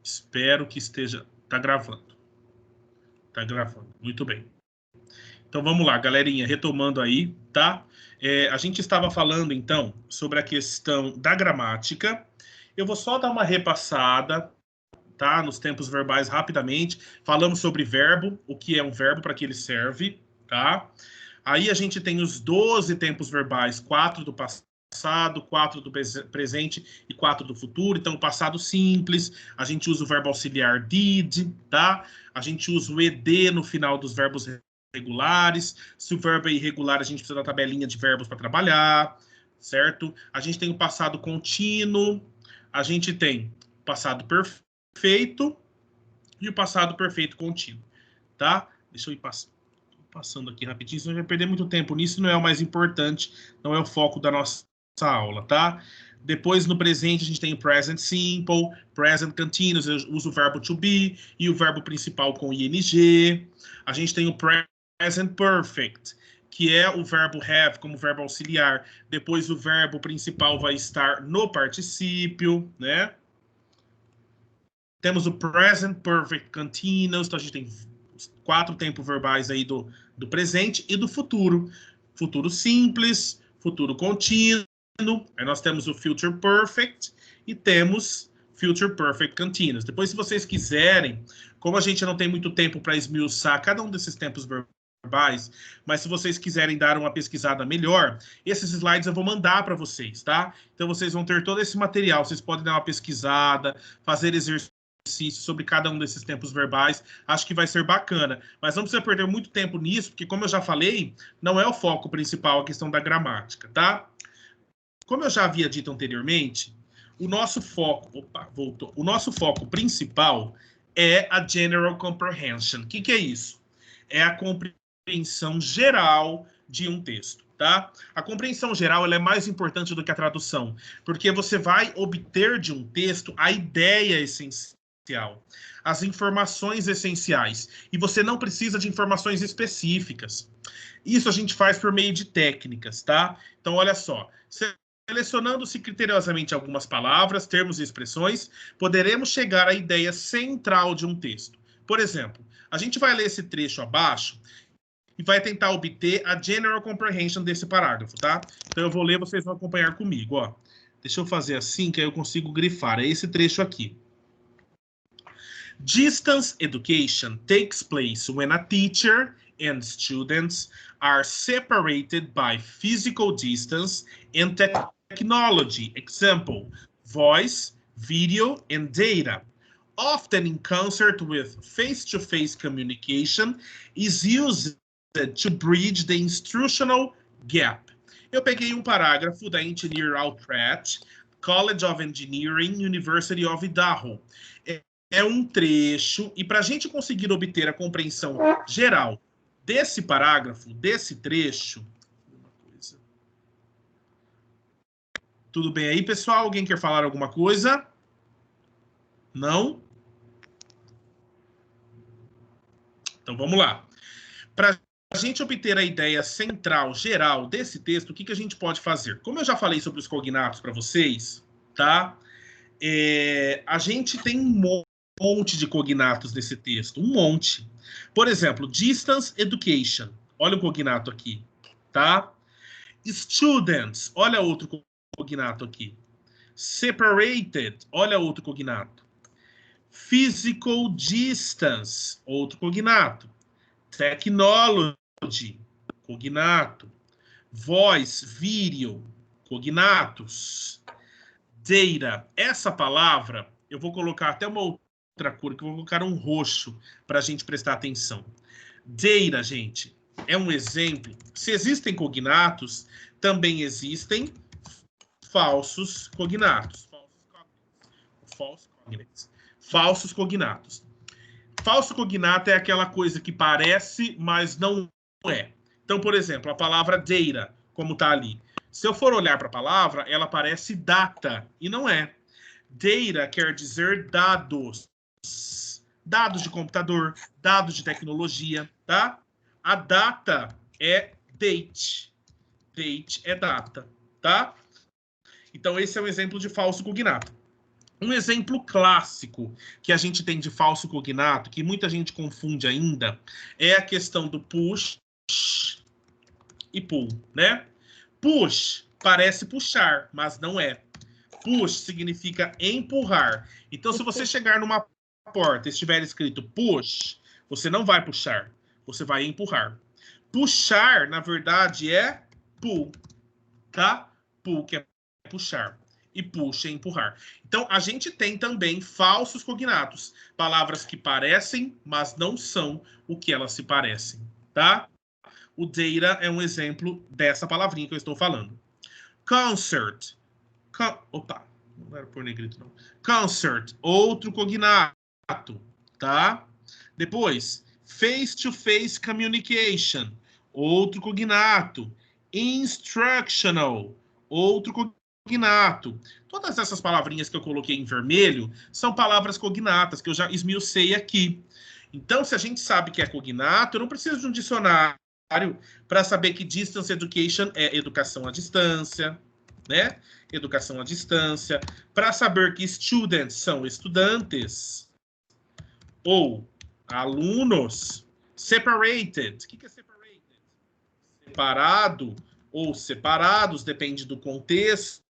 Espero que esteja... Tá gravando. Tá gravando. Muito bem. Então, vamos lá, galerinha, retomando aí, tá? A gente estava falando, então, sobre a questão da gramática. Eu vou só dar uma repassada, tá? Nos tempos verbais rapidamente. Falamos sobre verbo, o que é um verbo, para que ele serve, tá? Aí a gente tem os 12 tempos verbais, 4 do passado, 4 do presente e 4 do futuro. Então, o passado simples, a gente usa o verbo auxiliar did, tá? A gente usa o ed no final dos verbos regulares. Se o verbo é irregular, a gente precisa da tabelinha de verbos para trabalhar, certo? A gente tem o passado contínuo, a gente tem o passado perfeito e o passado perfeito contínuo, tá? Deixa eu ir passando aqui rapidinho, senão a gente vai perder muito tempo nisso, não é o mais importante, não é o foco da nossa aula, tá? Depois, no presente, a gente tem o present simple, present continuous, eu uso o verbo to be, e o verbo principal com ing. A gente tem o present perfect, que é o verbo have como verbo auxiliar. Depois, o verbo principal vai estar no particípio, né? Temos o present perfect continuous, então a gente tem 4 tempos verbais aí do presente e do futuro. Futuro simples, futuro contínuo. Aí nós temos o future perfect e temos future perfect continuous. Depois, se vocês quiserem, como a gente não tem muito tempo para esmiuçar cada um desses tempos verbais, mas se vocês quiserem dar uma pesquisada melhor, esses slides eu vou mandar para vocês, tá? Então, vocês vão ter todo esse material. Vocês podem dar uma pesquisada, fazer exercícios sobre cada um desses tempos verbais, acho que vai ser bacana. Mas não precisa perder muito tempo nisso, porque, como eu já falei, não é o foco principal a questão da gramática, tá? Como eu já havia dito anteriormente, o nosso foco... Opa, voltou. O nosso foco principal é a General Comprehension. O que é isso? É a compreensão geral de um texto, tá? A compreensão geral ela é mais importante do que a tradução, porque você vai obter de um texto a ideia essencial, as informações essenciais, e você não precisa de informações específicas. Isso a gente faz por meio de técnicas, tá? Então, olha só, selecionando-se criteriosamente algumas palavras, termos e expressões, poderemos chegar à ideia central de um texto. Por exemplo, a gente vai ler esse trecho abaixo e vai tentar obter a general comprehension desse parágrafo, tá? Então, eu vou ler, vocês vão acompanhar comigo, ó. Deixa eu fazer assim, que aí eu consigo grifar. É esse trecho aqui. Distance education takes place when a teacher and students are separated by physical distance and technology. Example, voice, video, and data. Often in concert with face-to-face communication, is used to bridge the instructional gap. Eu peguei um parágrafo da Engineer Altrecht, College of Engineering, University of Idaho. É um trecho, e para a gente conseguir obter a compreensão geral desse parágrafo, desse trecho... Tudo bem aí, pessoal? Alguém quer falar alguma coisa? Não? Então, vamos lá. Para a gente obter a ideia central, geral desse texto, o que a gente pode fazer? Como eu já falei sobre os cognatos para vocês, tá? A gente tem um monte de cognatos nesse texto, um monte. Por exemplo, distance education. Olha o cognato aqui, tá? Students, olha outro cognato aqui. Separated, olha outro cognato. Physical distance, outro cognato. Technology, cognato. Voice, video, cognatos. Data, essa palavra, eu vou colocar até uma outra cor, que eu vou colocar um roxo para a gente prestar atenção. Data, gente, é um exemplo. Se existem cognatos, também existem falsos cognatos. Falsos cognatos. Falso cognato é aquela coisa que parece, mas não é. Então, por exemplo, a palavra data, como está ali. Se eu for olhar para a palavra, ela parece data, e não é. Data quer dizer dados. Dados de computador, dados de tecnologia, tá? A data é date. Date é data, tá? Então, esse é um exemplo de falso cognato. Um exemplo clássico que a gente tem de falso cognato, que muita gente confunde ainda, é a questão do push e pull, né? Push parece puxar, mas não é. Push significa empurrar. Então, se você chegar numa porta e estiver escrito push, você não vai puxar, você vai empurrar. Puxar, na verdade, é pull, tá? Pull, que é puxar. E push é empurrar. Então, a gente tem também falsos cognatos. Palavras que parecem, mas não são o que elas se parecem, tá? O data é um exemplo dessa palavrinha que eu estou falando. Concert. Opa, não era por negrito, não. Concert, outro cognato, tá? Depois, face-to-face communication, outro cognato. Instructional, outro cognato. Todas essas palavrinhas que eu coloquei em vermelho são palavras cognatas que eu já esmiucei aqui. Então, se a gente sabe que é cognato, eu não preciso de um dicionário para saber que distance education é educação à distância, né? Educação à distância. Para saber que students são estudantes ou alunos. Separated. O que é separated? Separado ou separados, depende do contexto.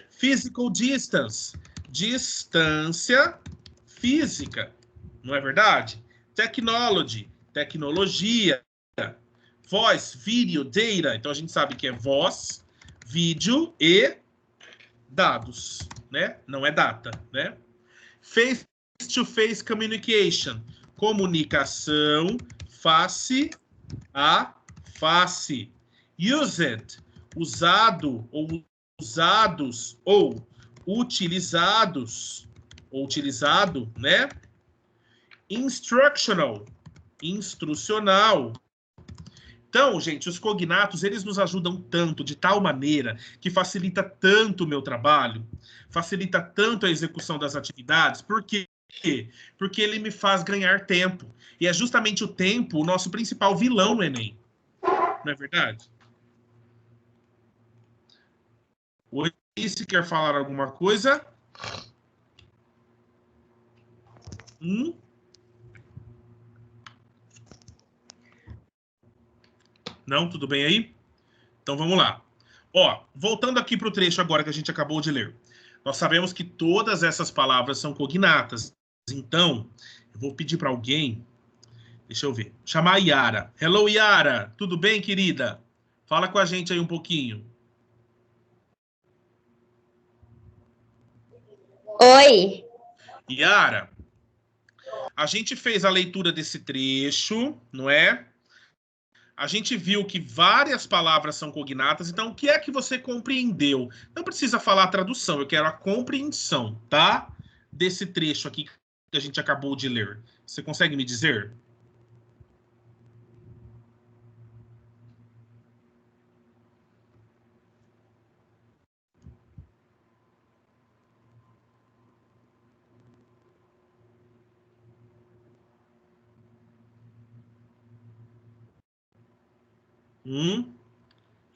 Physical distance. Distância física. Não é verdade? Technology. Tecnologia. Voice, video, data. Então a gente sabe que é voz, vídeo e dados, né? Não é data, né? Face-to-face communication. Comunicação face a face. Used. Usado ou usados ou utilizados ou utilizado, né? Instructional. Instrucional. Então, gente, os cognatos, eles nos ajudam tanto, de tal maneira, que facilita tanto o meu trabalho, facilita tanto a execução das atividades. Por quê? Porque ele me faz ganhar tempo. E é justamente o tempo o nosso principal vilão no Enem. Não é verdade? Oi, se quer falar alguma coisa? Não? Tudo bem aí? Então vamos lá. Ó, voltando aqui para o trecho agora que a gente acabou de ler. Nós sabemos que todas essas palavras são cognatas. Então, eu vou pedir para alguém, deixa eu ver, chamar a Yara. Hello, Yara. Tudo bem, querida? Fala com a gente aí um pouquinho. Oi. Yara, a gente fez a leitura desse trecho, não é? A gente viu que várias palavras são cognatas, então o que é que você compreendeu? Não precisa falar a tradução, eu quero a compreensão, tá? Desse trecho aqui que a gente acabou de ler. Você consegue me dizer?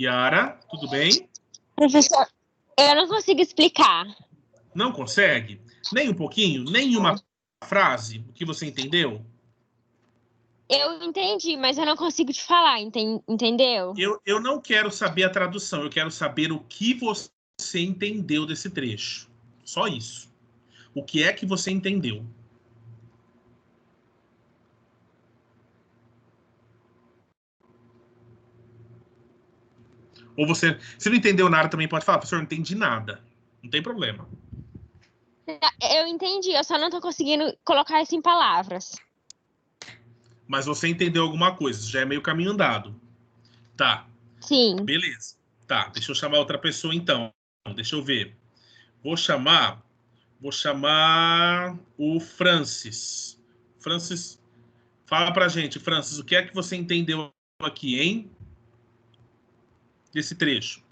Yara, tudo bem? Professor, eu não consigo explicar. Não consegue? Nem um pouquinho? Nem uma frase? O que você entendeu? Eu entendi, mas eu não consigo te falar, entendeu? Eu não quero saber a tradução, eu quero saber o que você entendeu desse trecho. Só isso. O que é que você entendeu? Ou você, se não entendeu nada, também pode falar, professor, não entendi nada. Não tem problema. Eu entendi, eu só não tô conseguindo colocar isso em palavras. Mas você entendeu alguma coisa, já é meio caminho andado. Tá, Sim. beleza. Tá, deixa eu chamar outra pessoa então. Deixa eu ver. Vou chamar o Francis. Francis, fala pra gente, Francis, o que é que você entendeu aqui, hein? Desse trecho.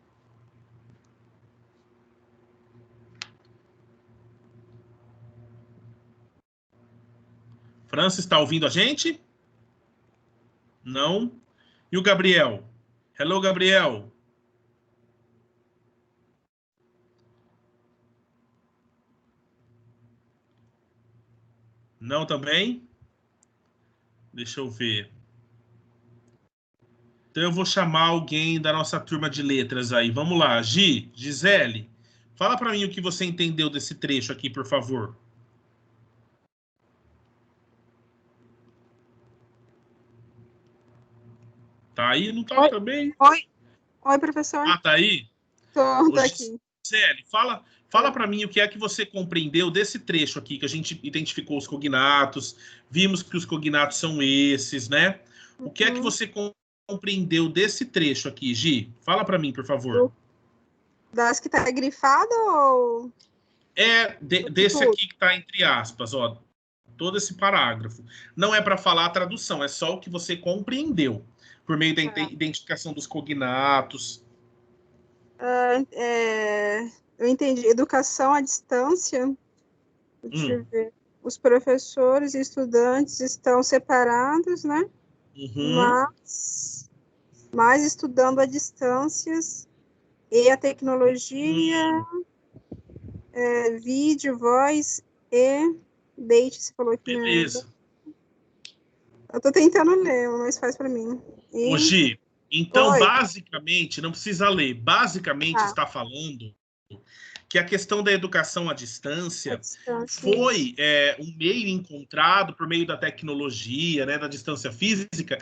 Francis, está ouvindo a gente? Não? E o Gabriel? Hello, Gabriel. Não também? Deixa eu ver. Então eu vou chamar alguém da nossa turma de letras aí. Vamos lá, Gisele, fala para mim o que você entendeu desse trecho aqui, por favor. Tá aí? Não tá Oi. também? Oi, professor. Ah, tá aí? Tô aqui. Gisele, fala para mim o que é que você compreendeu desse trecho aqui, que a gente identificou os cognatos, vimos que os cognatos são esses, né? O que é que você compreendeu desse trecho aqui, Gi? Fala para mim, por favor. Das que tá grifado ou... Desse aqui que está entre aspas, ó, todo esse parágrafo. Não é para falar a tradução, é só o que você compreendeu, por meio da identificação dos cognatos. Eu entendi. Educação à distância. Deixa eu ver. Os professores e estudantes estão separados, né? Mas estudando à distâncias e a tecnologia, vídeo, voz e date, você falou que beleza. Eu tô tentando ler, mas faz para mim. Ô, Gi, então, basicamente, não precisa ler, basicamente está falando que a questão da educação à distância foi um meio encontrado por meio da tecnologia, né, da distância física,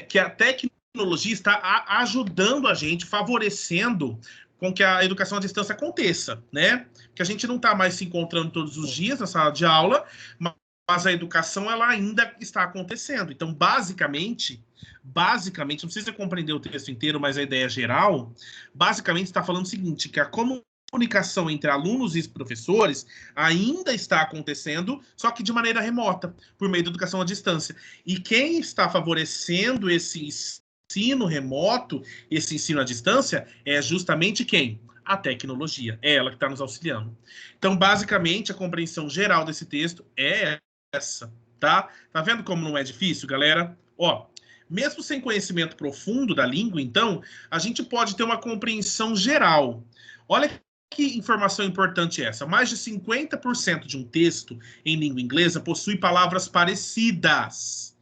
que a tecnologia está ajudando a gente, favorecendo com que a educação à distância aconteça, né? Que a gente não está mais se encontrando todos os dias na sala de aula, mas a educação ela ainda está acontecendo. Então, basicamente, não precisa compreender o texto inteiro, mas a ideia geral, basicamente está falando o seguinte, que a comunicação entre alunos e professores ainda está acontecendo, só que de maneira remota, por meio da educação à distância. E quem está favorecendo esse ensino remoto, esse ensino à distância, é justamente quem? A tecnologia. É ela que está nos auxiliando. Então, basicamente, a compreensão geral desse texto é essa, tá? Tá vendo como não é difícil, galera? Ó, mesmo sem conhecimento profundo da língua, então, a gente pode ter uma compreensão geral. Olha que informação importante é essa. Mais de 50% de um texto em língua inglesa possui palavras parecidas,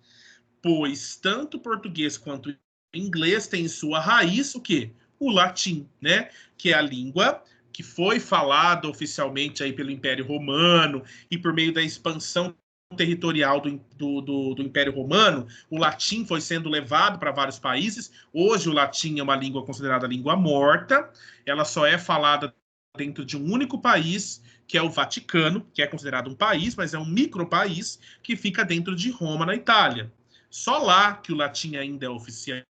pois tanto português quanto inglês tem em sua raiz o quê? O latim, né? Que é a língua que foi falada oficialmente aí pelo Império Romano e por meio da expansão territorial do Império Romano, o latim foi sendo levado para vários países. Hoje o latim é uma língua considerada língua morta, ela só é falada dentro de um único país, que é o Vaticano, que é considerado um país, mas é um micropaís que fica dentro de Roma, na Itália. Só lá que o latim ainda é oficial.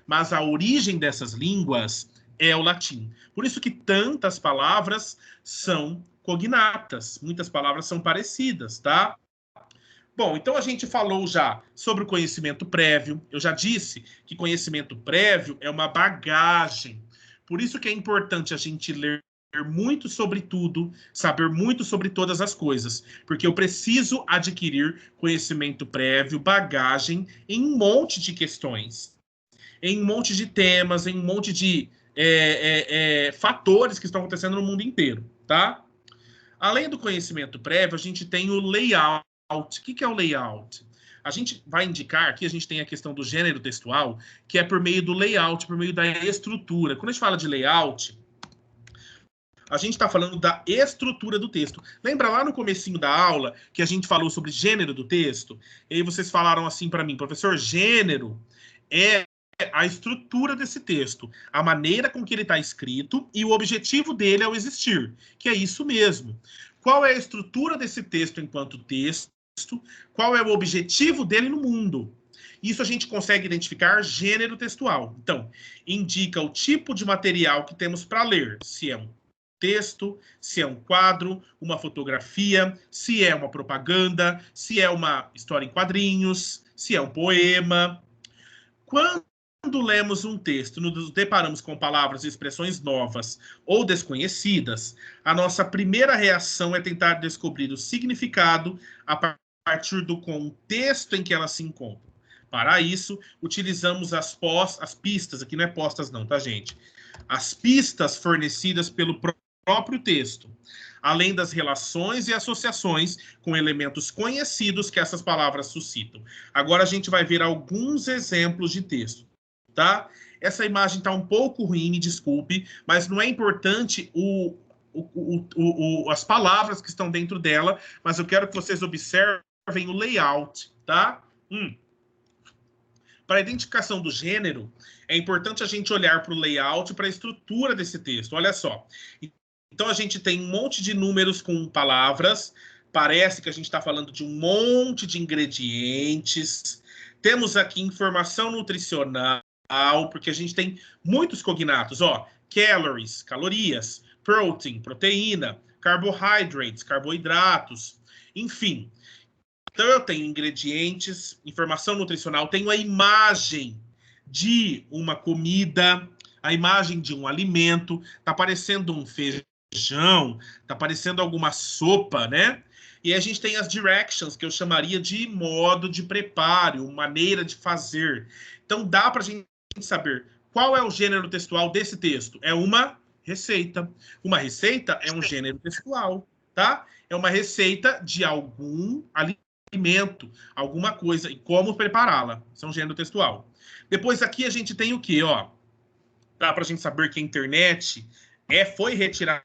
Mas a origem dessas línguas é o latim. Por isso que tantas palavras são cognatas, muitas palavras são parecidas, tá? Bom, então a gente falou já sobre o conhecimento prévio. Eu já disse que conhecimento prévio é uma bagagem. Por isso que é importante a gente ler muito sobre tudo, saber muito sobre todas as coisas, porque eu preciso adquirir conhecimento prévio, bagagem em um monte de questões, em um monte de temas, em um monte de fatores que estão acontecendo no mundo inteiro, tá? Além do conhecimento prévio, a gente tem o layout. O que é o layout? A gente vai indicar que a gente tem a questão do gênero textual, que é por meio do layout, por meio da estrutura. Quando a gente fala de layout, a gente está falando da estrutura do texto. Lembra lá no comecinho da aula que a gente falou sobre gênero do texto? E aí vocês falaram assim para mim, professor, gênero é a estrutura desse texto, a maneira com que ele está escrito e o objetivo dele é o existir, que é isso mesmo. Qual é a estrutura desse texto enquanto texto? Qual é o objetivo dele no mundo? Isso a gente consegue identificar gênero textual. Então, indica o tipo de material que temos para ler, se é um texto, se é um quadro, uma fotografia, se é uma propaganda, se é uma história em quadrinhos, se é um poema. Quando lemos um texto, nos deparamos com palavras e expressões novas ou desconhecidas, a nossa primeira reação é tentar descobrir o significado a partir do contexto em que ela se encontra. Para isso, utilizamos as pistas, aqui não é postas não, tá, gente? As pistas fornecidas pelo próprio texto, além das relações e associações com elementos conhecidos que essas palavras suscitam. Agora a gente vai ver alguns exemplos de texto, tá? Essa imagem está um pouco ruim, me desculpe, mas não é importante as palavras que estão dentro dela, mas eu quero que vocês observem o layout, tá? Para a identificação do gênero, é importante a gente olhar para o layout, para a estrutura desse texto. Olha só. Então, a gente tem um monte de números com palavras. Parece que a gente está falando de um monte de ingredientes. Temos aqui informação nutricional, porque a gente tem muitos cognatos. Ó, calories, calorias, protein, proteína, carbohydrates, carboidratos, enfim. Então, eu tenho ingredientes, informação nutricional, tenho a imagem de uma comida, a imagem de um alimento, está aparecendo um feijão, está aparecendo alguma sopa, né? E a gente tem as directions, que eu chamaria de modo de preparo, maneira de fazer. Então, dá para a gente saber qual é o gênero textual desse texto. É uma receita. Uma receita é um gênero textual, tá? É uma receita de algum alimento, alguma coisa, e como prepará-la. Isso é um gênero textual. Depois aqui a gente tem o quê? Ó, dá para a gente saber que a internet foi retirada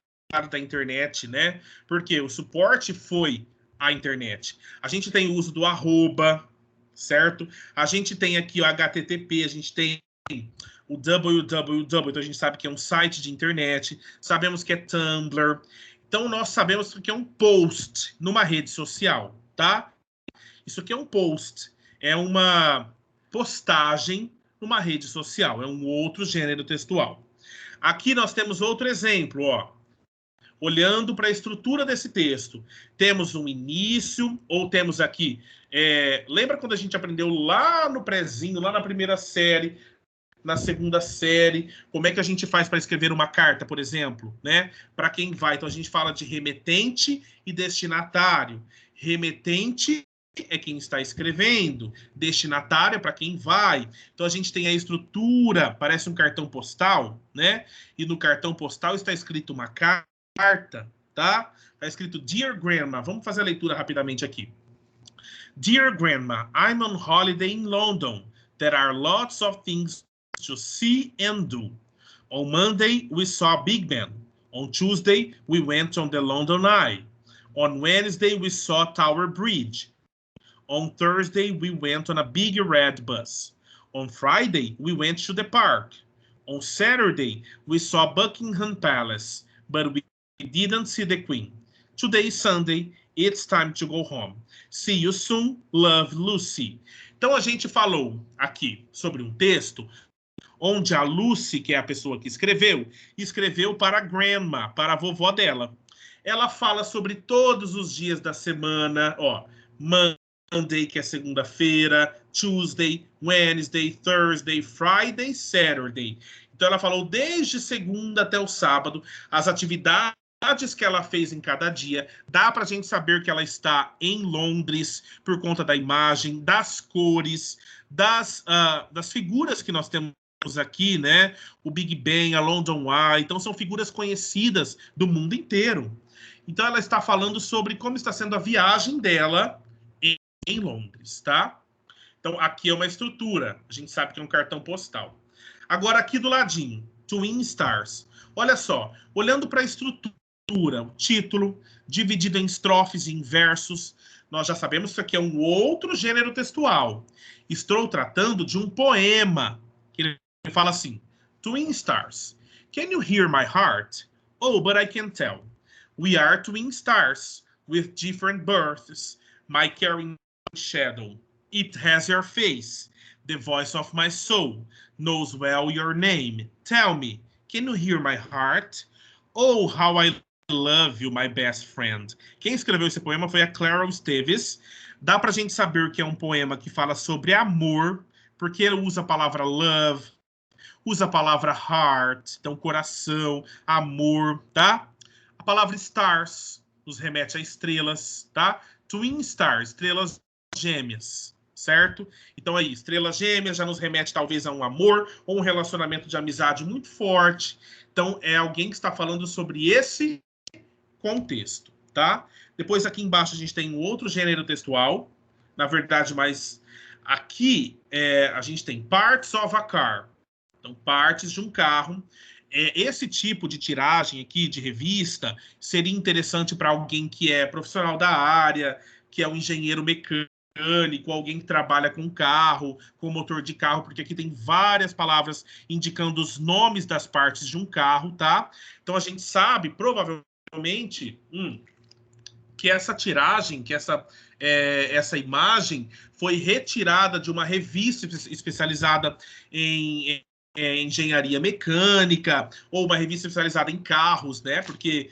da internet, né? Porque o suporte foi a internet. A gente tem o uso do arroba, certo? A gente tem aqui o HTTP, a gente tem o www, então a gente sabe que é um site de internet, sabemos que é Tumblr. Então nós sabemos que é um post numa rede social, tá? Isso aqui é um post, é uma postagem numa rede social, é um outro gênero textual. Aqui nós temos outro exemplo, ó. Olhando para a estrutura desse texto, temos um início, ou temos aqui... lembra quando a gente aprendeu lá no prézinho, lá na primeira série, na segunda série, como é que a gente faz para escrever uma carta, por exemplo, né? Para quem vai. Então, a gente fala de remetente e destinatário. Remetente é quem está escrevendo, destinatário é para quem vai. Então, a gente tem a estrutura, parece um cartão postal, né? E no cartão postal está escrito uma carta, tá? Está escrito Dear Grandma. Vamos fazer a leitura rapidamente aqui. Dear Grandma, I'm on holiday in London. There are lots of things to see and do. On Monday, we saw Big Ben. On Tuesday, we went on the London Eye. On Wednesday, we saw Tower Bridge. On Thursday, we went on a big red bus. On Friday, we went to the park. On Saturday, we saw Buckingham Palace, but we didn't see the Queen. Today is Sunday, it's time to go home. See you soon, love, Lucy. Então, a gente falou aqui sobre um texto onde a Lucy, que é a pessoa que escreveu para a grandma, para a vovó dela. Ela fala sobre todos os dias da semana, ó, Monday, que é segunda-feira, Tuesday, Wednesday, Thursday, Friday, Saturday. Então, ela falou desde segunda até o sábado, as atividades que ela fez em cada dia. Dá para a gente saber que ela está em Londres por conta da imagem, das cores, das figuras que nós temos aqui, né? O Big Ben, a London Eye. Então, são figuras conhecidas do mundo inteiro. Então, ela está falando sobre como está sendo a viagem dela em Londres, tá? Então, aqui é uma estrutura. A gente sabe que é um cartão postal. Agora, aqui do ladinho, Twin Stars. Olha só, olhando para a estrutura, o título, dividido em estrofes e em versos, nós já sabemos que aqui é um outro gênero textual. Estou tratando de um poema, que ele fala assim, Twin Stars. Can you hear my heart? Oh, but I can tell. We are twin stars, with different births. My caring shadow, it has your face. The voice of my soul knows well your name. Tell me, can you hear my heart? Oh, how I love you, my best friend. Quem escreveu esse poema foi a Clara Esteves. Dá pra gente saber que é um poema que fala sobre amor, porque ele usa a palavra love, usa a palavra heart, então coração, amor, tá? A palavra stars nos remete a estrelas, tá? Twin stars, estrelas gêmeas, certo? Então aí, estrelas gêmeas já nos remete talvez a um amor ou um relacionamento de amizade muito forte. Então é alguém que está falando sobre esse contexto, tá? Depois aqui embaixo a gente tem um outro gênero textual, na verdade, mas aqui a gente tem parts of a car, então partes de um carro. Esse tipo de tiragem aqui, de revista, seria interessante para alguém que é profissional da área, que é um engenheiro mecânico, alguém que trabalha com carro, com motor de carro, porque aqui tem várias palavras indicando os nomes das partes de um carro, tá? Então a gente sabe, provavelmente, que essa tiragem, que essa imagem foi retirada de uma revista especializada em engenharia mecânica, ou uma revista especializada em carros, né? Porque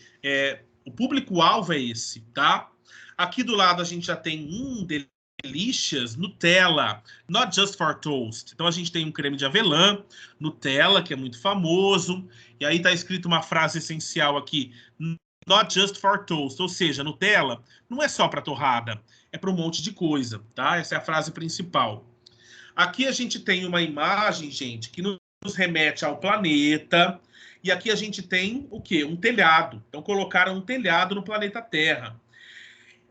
o público-alvo é esse, tá? Aqui do lado a gente já tem Delicious, Nutella, not just for toast. Então a gente tem um creme de avelã, Nutella, que é muito famoso, e aí tá escrito uma frase essencial aqui, not just for toast, ou seja, Nutella não é só para torrada, é para um monte de coisa, tá? Essa é a frase principal. Aqui a gente tem uma imagem, gente, que nos remete ao planeta, e aqui a gente tem o quê? Um telhado. Então colocaram um telhado no planeta Terra.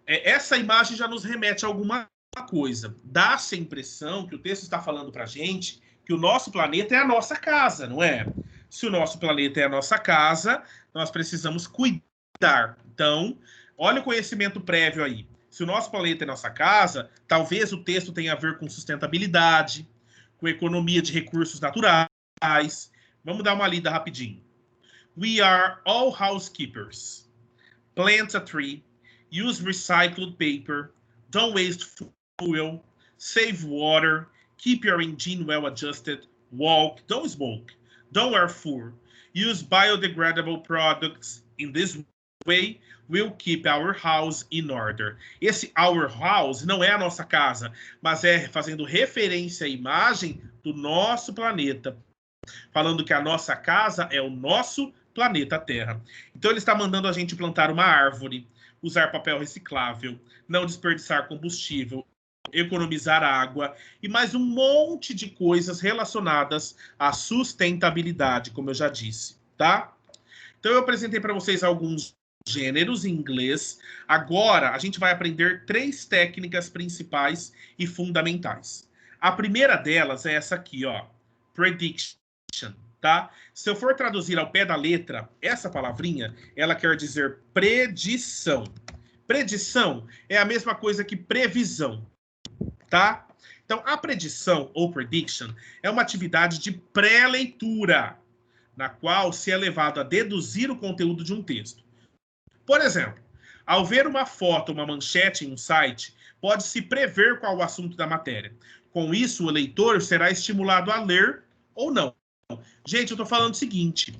Essa imagem já nos remete a alguma coisa. Dá-se a impressão que o texto está falando para a gente que o nosso planeta é a nossa casa, não é? Se o nosso planeta é a nossa casa, nós precisamos cuidar. Então, olha o conhecimento prévio aí. Se o nosso planeta é nossa casa, talvez o texto tenha a ver com sustentabilidade, com economia de recursos naturais. Vamos dar uma lida rapidinho. We are all housekeepers. Plant a tree. Use recycled paper. Don't waste fuel. Save water. Keep your engine well adjusted. Walk. Don't smoke. Don't wear fur. Use biodegradable products. In this way, we'll keep our house in order. Esse our house não é a nossa casa, mas é fazendo referência à imagem do nosso planeta. Falando que a nossa casa é o nosso planeta Terra. Então ele está mandando a gente plantar uma árvore, usar papel reciclável, não desperdiçar combustível, economizar água e mais um monte de coisas relacionadas à sustentabilidade, como eu já disse, tá? Então eu apresentei para vocês alguns gêneros em inglês. Agora a gente vai aprender 3 técnicas principais e fundamentais. A primeira delas é essa aqui, ó, prediction, tá? Se eu for traduzir ao pé da letra, essa palavrinha, ela quer dizer predição. Predição é a mesma coisa que previsão, tá? Então, a predição, ou prediction, é uma atividade de pré-leitura, na qual se é levado a deduzir o conteúdo de um texto. Por exemplo, ao ver uma foto, uma manchete em um site, pode-se prever qual o assunto da matéria. Com isso, o leitor será estimulado a ler ou não. Gente, eu estou falando o seguinte.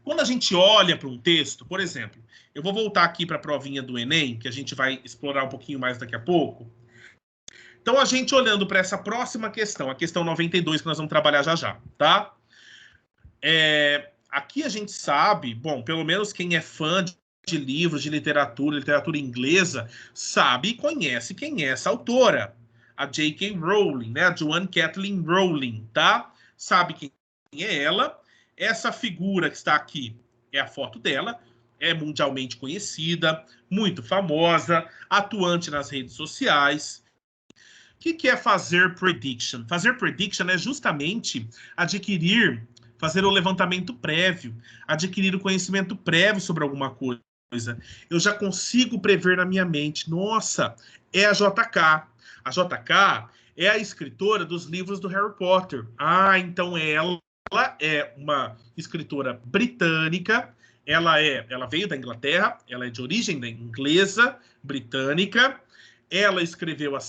Quando a gente olha para um texto, por exemplo, eu vou voltar aqui para a provinha do Enem, que a gente vai explorar um pouquinho mais daqui a pouco. Então, a gente olhando para essa próxima questão, a questão 92, que nós vamos trabalhar já já, tá? Aqui a gente sabe, bom, pelo menos quem é fã de livros, de literatura inglesa, sabe e conhece quem é essa autora, a J.K. Rowling, né? A Joanne Kathleen Rowling, tá? Sabe quem é ela? Essa figura que está aqui é a foto dela, é mundialmente conhecida, muito famosa, atuante nas redes sociais. O que é fazer prediction? Fazer prediction é justamente fazer o levantamento prévio, adquirir o conhecimento prévio sobre alguma coisa. Eu já consigo prever na minha mente, nossa, é a JK. A JK é a escritora dos livros do Harry Potter. Ah, então ela é uma escritora britânica, ela veio da Inglaterra, ela é de origem inglesa, britânica, ela escreveu a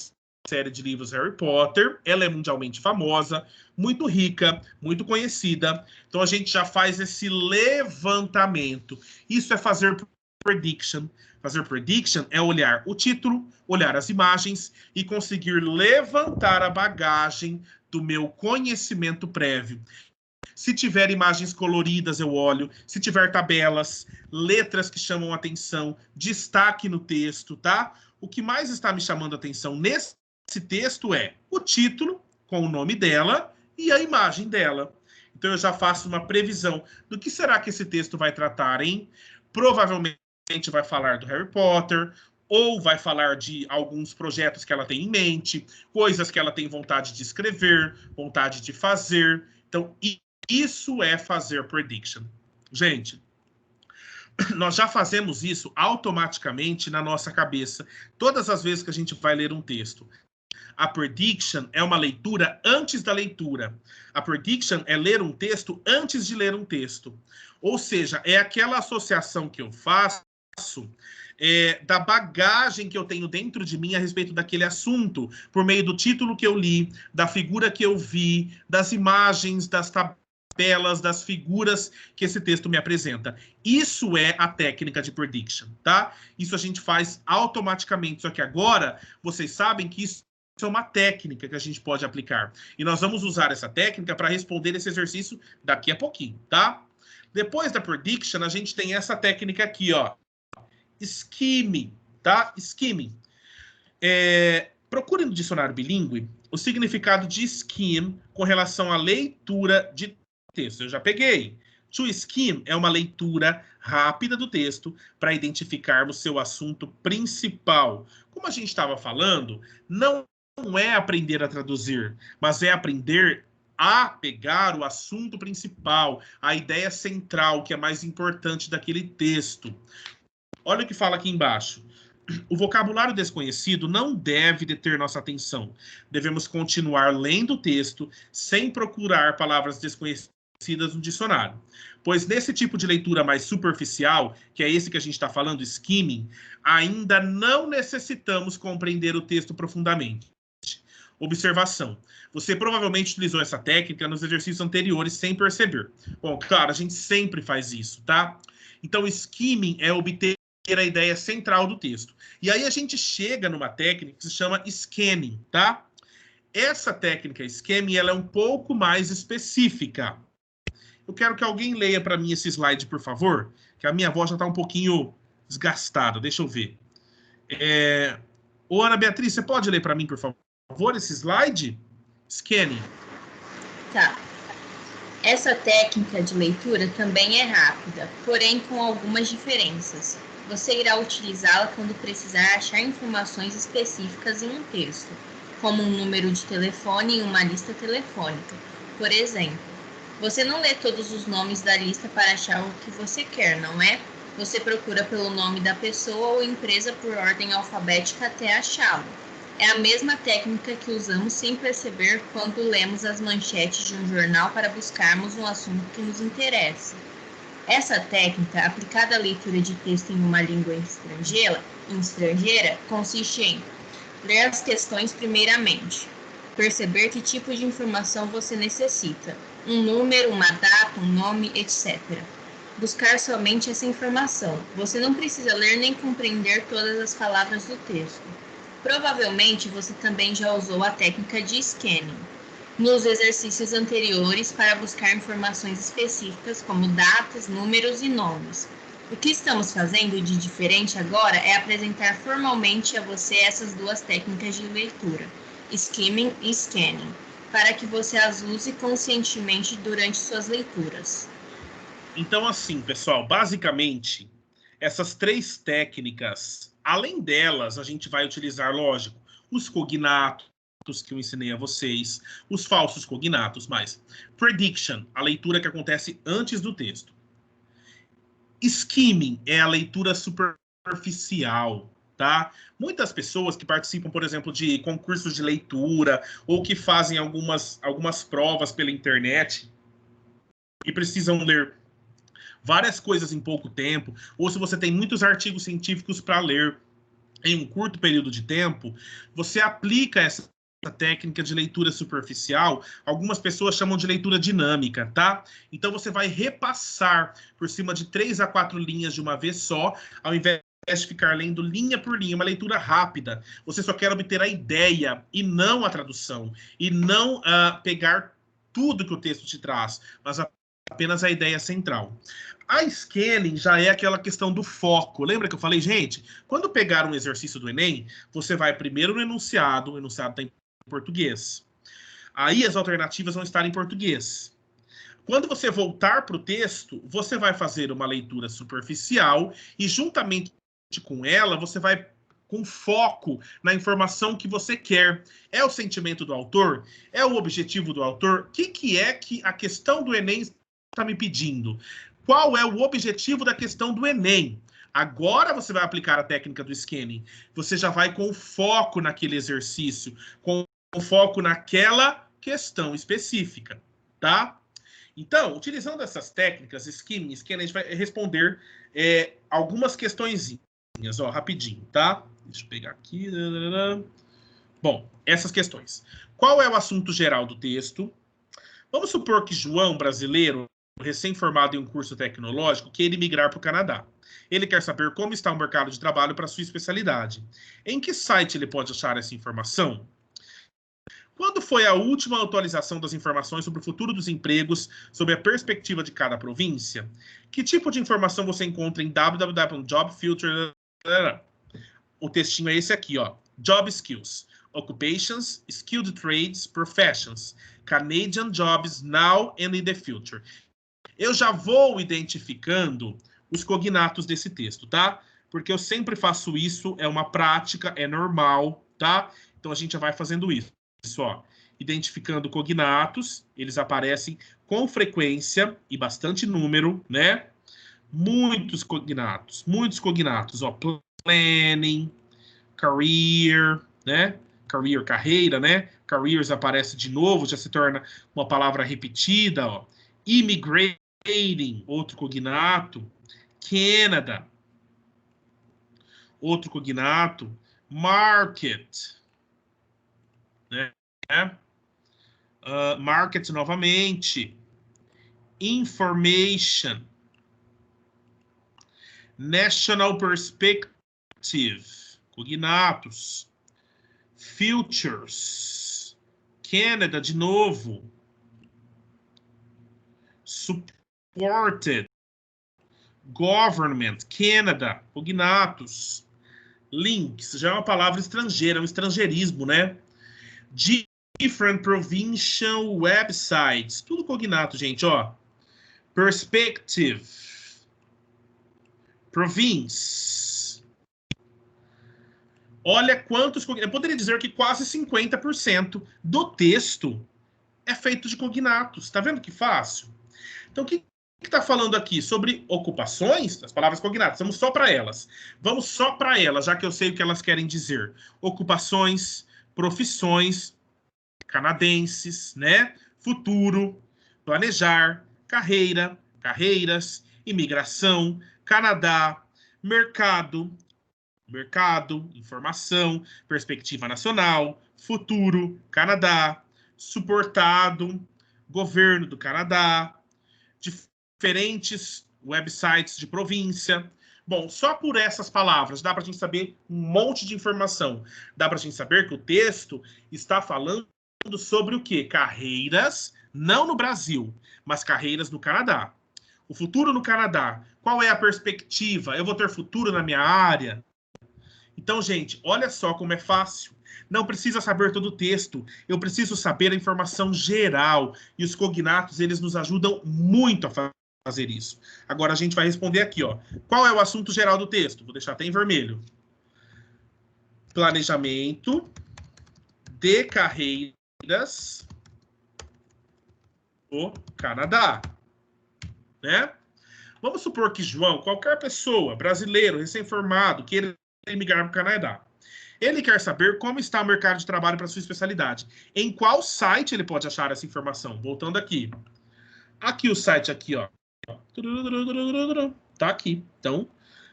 série de livros Harry Potter, ela é mundialmente famosa, muito rica, muito conhecida. Então a gente já faz esse levantamento. Isso é fazer prediction. Fazer prediction é olhar o título, olhar as imagens e conseguir levantar a bagagem do meu conhecimento prévio. Se tiver imagens coloridas, eu olho. Se tiver tabelas, letras que chamam a atenção, destaque no texto, tá? O que mais está me chamando a atenção nesse texto é o título, com o nome dela e a imagem dela. Então, eu já faço uma previsão do que será que esse texto vai tratar, hein? Provavelmente vai falar do Harry Potter, ou vai falar de alguns projetos que ela tem em mente, coisas que ela tem vontade de escrever, vontade de fazer. Então, isso é fazer prediction. Gente, nós já fazemos isso automaticamente na nossa cabeça, todas as vezes que a gente vai ler um texto. A prediction é uma leitura antes da leitura. A prediction é ler um texto antes de ler um texto. Ou seja, é aquela associação que eu faço da bagagem que eu tenho dentro de mim a respeito daquele assunto, por meio do título que eu li, da figura que eu vi, das imagens, das tabelas, das figuras que esse texto me apresenta. Isso é a técnica de prediction, tá? Isso a gente faz automaticamente, só que agora vocês sabem que isso é uma técnica que a gente pode aplicar. E nós vamos usar essa técnica para responder esse exercício daqui a pouquinho, tá? Depois da prediction, a gente tem essa técnica aqui, ó. Skimming, tá? Skimming. Procure no dicionário bilíngue o significado de skim com relação à leitura de texto. Eu já peguei. To skim é uma leitura rápida do texto para identificarmos seu assunto principal. Como a gente estava falando, não é aprender a traduzir, mas é aprender a pegar o assunto principal, a ideia central, que é mais importante daquele texto. Olha o que fala aqui embaixo. O vocabulário desconhecido não deve deter nossa atenção. Devemos continuar lendo o texto sem procurar palavras desconhecidas no dicionário. Pois nesse tipo de leitura mais superficial, que é esse que a gente está falando, skimming, ainda não necessitamos compreender o texto profundamente. Observação. Você provavelmente utilizou essa técnica nos exercícios anteriores sem perceber. Bom, claro, a gente sempre faz isso, tá? Então, skimming é obter a ideia central do texto. E aí a gente chega numa técnica que se chama scanning, tá? Essa técnica scanning, ela é um pouco mais específica. Eu quero que alguém leia para mim esse slide, por favor, que a minha voz já está um pouquinho desgastada. Deixa eu ver. Ô, Ana Beatriz, você pode ler para mim, por favor, esse slide? Scanning. Tá. Essa técnica de leitura também é rápida, porém com algumas diferenças. Você irá utilizá-la quando precisar achar informações específicas em um texto, como um número de telefone em uma lista telefônica. Por exemplo, você não lê todos os nomes da lista para achar o que você quer, não é? Você procura pelo nome da pessoa ou empresa por ordem alfabética até achá-lo. É a mesma técnica que usamos sem perceber quando lemos as manchetes de um jornal para buscarmos um assunto que nos interessa. Essa técnica, aplicada à leitura de texto em uma língua estrangeira, consiste em ler as questões primeiramente, perceber que tipo de informação você necessita, um número, uma data, um nome, etc. Buscar somente essa informação. Você não precisa ler nem compreender todas as palavras do texto. Provavelmente você também já usou a técnica de scanning nos exercícios anteriores para buscar informações específicas como datas, números e nomes. O que estamos fazendo de diferente agora é apresentar formalmente a você essas duas técnicas de leitura, skimming e scanning, para que você as use conscientemente durante suas leituras. Então, assim, pessoal, basicamente, essas três técnicas, além delas, a gente vai utilizar, lógico, os cognatos que eu ensinei a vocês, os falsos cognatos, mas prediction, a leitura que acontece antes do texto. Skimming é a leitura superficial, tá? Muitas pessoas que participam, por exemplo, de concursos de leitura ou que fazem algumas provas pela internet e precisam ler várias coisas em pouco tempo, ou se você tem muitos artigos científicos para ler em um curto período de tempo, você aplica essa técnica de leitura superficial, algumas pessoas chamam de leitura dinâmica, tá? Então você vai repassar por cima de 3 a 4 linhas de uma vez só, ao invés de ficar lendo linha por linha, uma leitura rápida. Você só quer obter a ideia e não a tradução, e não pegar tudo que o texto te traz, mas apenas a ideia central. A scanning já é aquela questão do foco. Lembra que eu falei, gente, quando pegar um exercício do Enem, você vai primeiro no enunciado, o enunciado está em português. Aí as alternativas vão estar em português. Quando você voltar para o texto, você vai fazer uma leitura superficial e, juntamente com ela, você vai com foco na informação que você quer. É o sentimento do autor? É o objetivo do autor? O que é que a questão do Enem está me pedindo? Qual é o objetivo da questão do Enem? Agora você vai aplicar a técnica do scanning. Você já vai com foco naquele exercício, com foco naquela questão específica, tá? Então, utilizando essas técnicas, scanning, a gente vai responder algumas questõezinhas, ó, rapidinho, tá? Deixa eu pegar aqui. Bom, essas questões. Qual é o assunto geral do texto? Vamos supor que João, brasileiro, recém-formado em um curso tecnológico, queira migrar para o Canadá. Ele quer saber como está o mercado de trabalho para sua especialidade. Em que site ele pode achar essa informação? Quando foi a última atualização das informações sobre o futuro dos empregos, sob a perspectiva de cada província? Que tipo de informação você encontra em www.jobfuture? O textinho é esse aqui, ó. Job skills, occupations, skilled trades, professions, Canadian jobs now and in the future. Eu já vou identificando os cognatos desse texto, tá? Porque eu sempre faço isso, é uma prática, é normal, tá? Então a gente já vai fazendo isso, ó. Identificando cognatos, eles aparecem com frequência e bastante número, né? Muitos cognatos, ó. Planning, career, né? Career, carreira, né? Careers aparece de novo, já se torna uma palavra repetida, ó. Immigrating, outro cognato. Canada, outro cognato. Market, né? Market novamente. Information. National perspective, cognatos. Futures, Canada de novo. Supported, government, Canada, cognatos. Links, já é uma palavra estrangeira, é um estrangeirismo, né? Different provincial websites, tudo cognato, gente, ó. Perspective, province. Olha quantos cognatos. Eu poderia dizer que quase 50% do texto é feito de cognatos. Tá vendo que fácil? Então, o que está falando aqui? Sobre ocupações, as palavras cognatas. Vamos só para elas. Vamos só para elas, já que eu sei o que elas querem dizer. Ocupações, profissões, canadenses, né? Futuro, planejar, carreira, carreiras, imigração, Canadá, mercado, informação, perspectiva nacional, futuro, Canadá, suportado, governo do Canadá, diferentes websites de província. Bom, só por essas palavras dá para a gente saber um monte de informação. Dá para a gente saber que o texto está falando sobre o quê? Carreiras, não no Brasil, mas carreiras no Canadá. O futuro no Canadá. Qual é a perspectiva? Eu vou ter futuro na minha área? Então, gente, olha só como é fácil. Não precisa saber todo o texto. Eu preciso saber a informação geral. E os cognatos, eles nos ajudam muito a fazer isso. Agora, a gente vai responder aqui, ó. Qual é o assunto geral do texto? Vou deixar até em vermelho. Planejamento de carreiras no Canadá. Né? Vamos supor que João, qualquer pessoa, brasileiro, recém-formado, queira migrar para o Canadá. Ele quer saber como está o mercado de trabalho para sua especialidade. Em qual site ele pode achar essa informação? Voltando aqui. Aqui o site, aqui, ó. Tá aqui.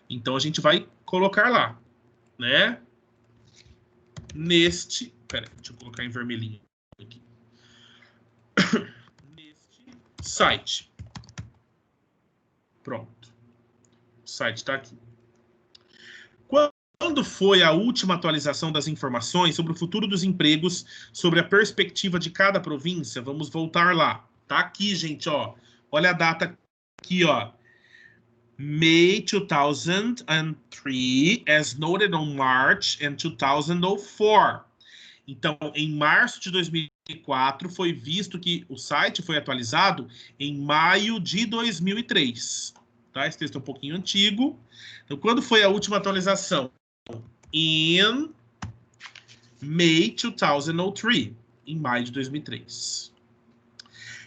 Então a gente vai colocar lá, né? Neste... Pera, deixa eu colocar em vermelhinho aqui. Neste site. Pronto. O site está aqui. Quando foi a última atualização das informações sobre o futuro dos empregos, sobre a perspectiva de cada província? Vamos voltar lá. Tá aqui, gente, ó. Olha a data aqui, ó. May 2003, as noted on March in 2004. Então, em março de 2004, foi visto que o site foi atualizado em maio de 2003. Tá? Esse texto é um pouquinho antigo. Então, quando foi a última atualização? In May 2003, em maio de 2003.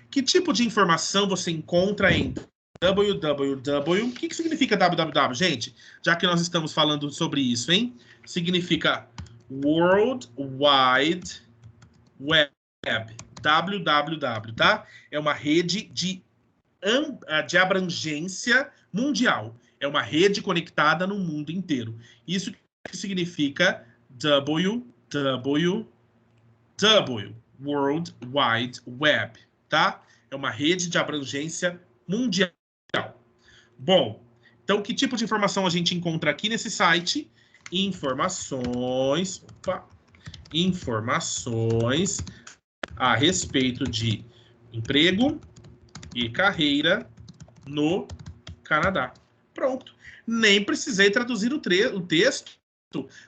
Que tipo de informação você encontra em www? O que significa www, gente? Já que nós estamos falando sobre isso, hein? Significa World Wide Web. www, tá? É uma rede de abrangência mundial. É uma rede conectada no mundo inteiro. Isso que significa www, World Wide Web, tá? É uma rede de abrangência mundial. Bom, então que tipo de informação a gente encontra aqui nesse site? Informações a respeito de emprego e carreira no Canadá. Pronto. Nem precisei traduzir o texto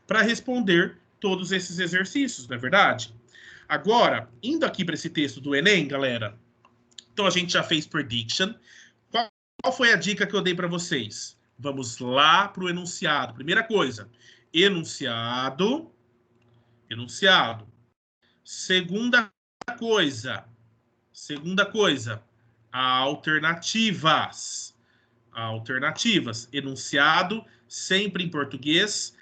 para responder todos esses exercícios, não é verdade? Agora, indo aqui para esse texto do Enem, galera, então a gente já fez prediction. Qual foi a dica que eu dei para vocês? Vamos lá para o enunciado. Primeira coisa, enunciado. Segunda coisa, alternativas. Enunciado, sempre em português.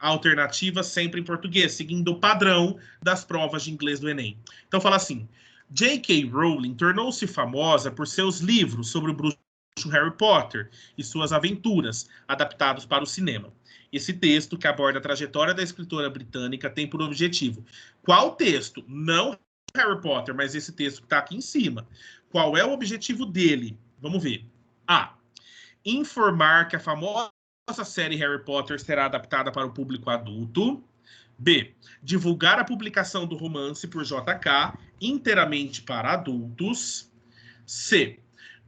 Alternativas, sempre em português, seguindo o padrão das provas de inglês do Enem. Então, fala assim, J.K. Rowling tornou-se famosa por seus livros sobre o bruxo Harry Potter e suas aventuras, adaptados para o cinema. Esse texto, que aborda a trajetória da escritora britânica, tem por objetivo... Qual texto? Não Harry Potter, mas esse texto que está aqui em cima. Qual é o objetivo dele? Vamos ver. A. Informar que a famosa série Harry Potter será adaptada para o público adulto. B. Divulgar a publicação do romance por JK inteiramente para adultos. C.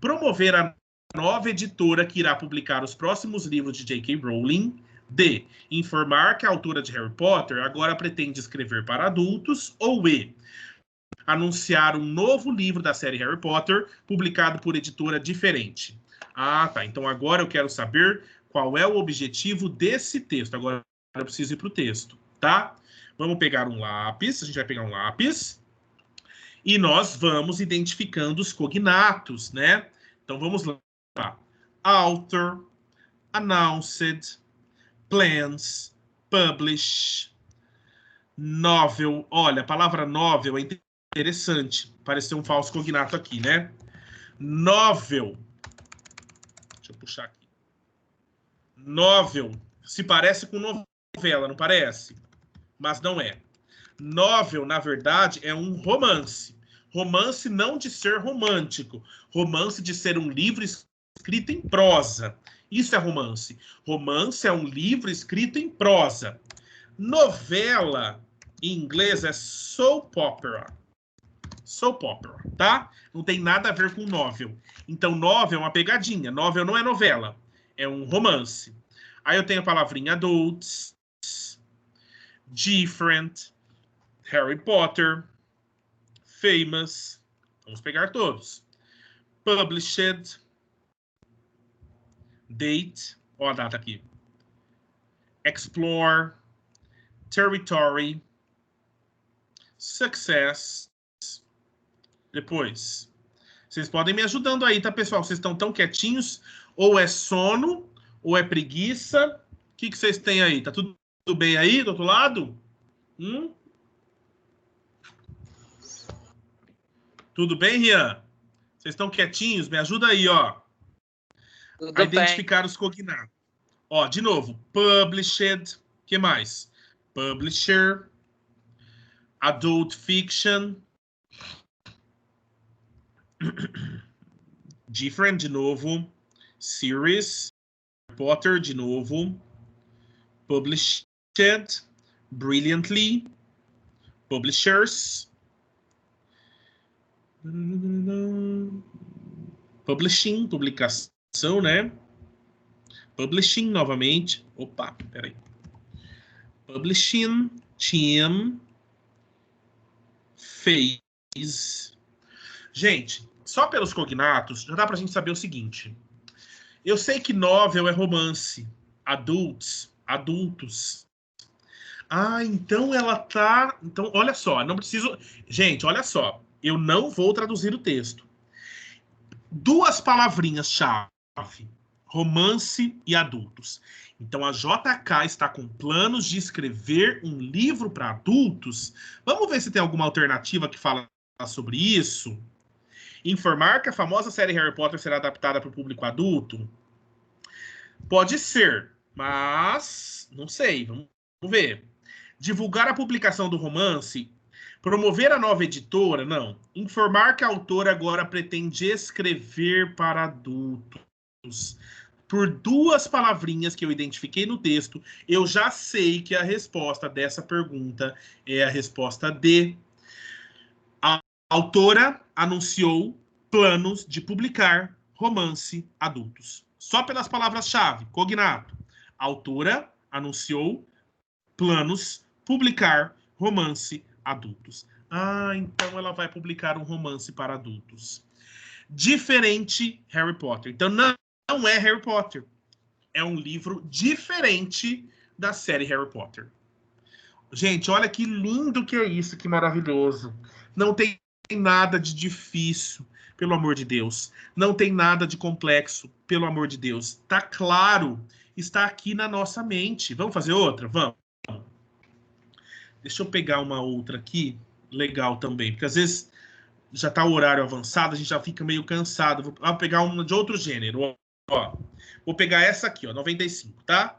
Promover a nova editora que irá publicar os próximos livros de J.K. Rowling. D. Informar que a autora de Harry Potter agora pretende escrever para adultos. Ou E. Anunciar um novo livro da série Harry Potter publicado por editora diferente. Ah, tá. Então agora eu quero saber qual é o objetivo desse texto. Agora eu preciso ir para o texto, tá? Vamos pegar um lápis. A gente vai pegar um lápis. E nós vamos identificando os cognatos, né? Então vamos lá. Author, announced, plans, publish, novel. Olha, a palavra novel é interessante. Pareceu um falso cognato aqui, né? Novel. Deixa eu puxar aqui. Novel se parece com novela, não parece? Mas não é. Novel, na verdade, é um romance. Romance não de ser romântico. Romance de ser um livro escrito em prosa. Isso é romance. Romance é um livro escrito em prosa. Novela, em inglês, é soap opera. Soap opera, tá? Não tem nada a ver com novel. Então, novel é uma pegadinha. Novel não é novela. É um romance. Aí eu tenho a palavrinha adults, different, Harry Potter, famous. Vamos pegar todos. Published, date, ó a data aqui. Explore, territory, success. Depois, vocês podem me ajudando aí, tá, pessoal? Vocês estão tão quietinhos? Ou é sono, ou é preguiça? O que vocês têm aí? Tá tudo bem aí, do outro lado? Tudo bem, Rian? Vocês estão quietinhos? Me ajuda aí, ó. Tudo a identificar os cognatos. Ó, de novo. Published. O que mais? Publisher. Adult fiction. Different, de novo. Series. Potter, de novo. Published. Brilliantly. Publishers. Publishing, publicação, né? Publishing, novamente. Opa, peraí. Publishing team fez. Gente, só pelos cognatos, já dá pra gente saber o seguinte. Eu sei que novel é romance. Adultos. Ah, então ela tá... Então, olha só, não preciso... Gente, olha só. Eu não vou traduzir o texto. 2 palavrinhas-chave. Romance e adultos. Então, a JK está com planos de escrever um livro para adultos. Vamos ver se tem alguma alternativa que fala sobre isso. Informar que a famosa série Harry Potter será adaptada para o público adulto? Pode ser, mas não sei. Vamos ver. Divulgar a publicação do romance? Promover a nova editora? Não. Informar que a autora agora pretende escrever para adultos. Por 2 palavrinhas que eu identifiquei no texto, eu já sei que a resposta dessa pergunta é a resposta D. A autora anunciou planos de publicar romance adultos. Só pelas palavras-chave, cognato. A autora anunciou planos publicar romance adultos. Ah, então ela vai publicar um romance para adultos. Diferente Harry Potter. Então não é Harry Potter. É um livro diferente da série Harry Potter. Gente, olha que lindo que é isso, que maravilhoso. Não tem nada de difícil, pelo amor de Deus. Não tem nada de complexo, pelo amor de Deus. Tá claro, está aqui na nossa mente. Vamos fazer outra? Vamos. Deixa eu pegar uma outra aqui, legal também, porque às vezes já tá o horário avançado, a gente já fica meio cansado. Vou pegar uma de outro gênero, ó. Vou pegar essa aqui, ó, 95, tá?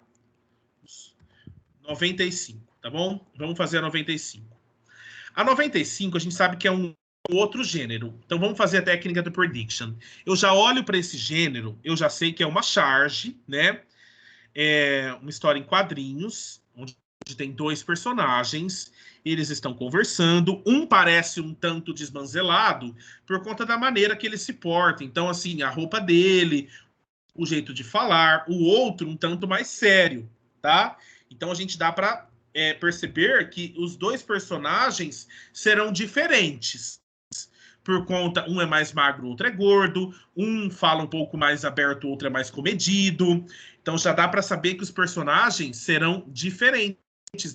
95, tá bom? Vamos fazer a 95. A 95, a gente sabe que é um outro gênero. Então, vamos fazer a técnica do prediction. Eu já olho para esse gênero, eu já sei que é uma charge, né? É uma história em quadrinhos, onde tem 2 personagens, eles estão conversando, um parece um tanto desmanzelado por conta da maneira que ele se porta. Então, assim, a roupa dele, o jeito de falar, o outro um tanto mais sério, tá? Então, a gente dá para perceber que os 2 personagens serão diferentes. Por conta, um é mais magro, o outro é gordo, um fala um pouco mais aberto, o outro é mais comedido. Então, já dá para saber que os personagens serão diferentes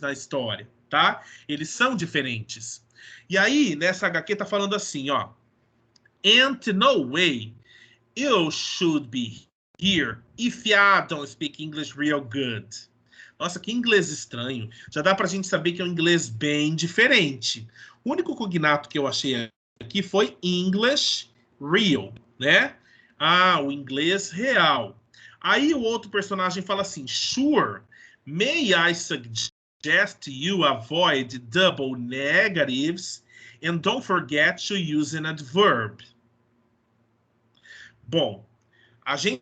na história, tá? Eles são diferentes. E aí, nessa HQ tá falando assim, ó. And no way you should be here if you don't speak English real good. Nossa, que inglês estranho. Já dá pra gente saber que é um inglês bem diferente. O único cognato que eu achei aqui foi English real, né? Ah, o inglês real. Aí o outro personagem fala assim, sure, may I suggest you avoid double negatives and don't forget to use an adverb. Bom, a gente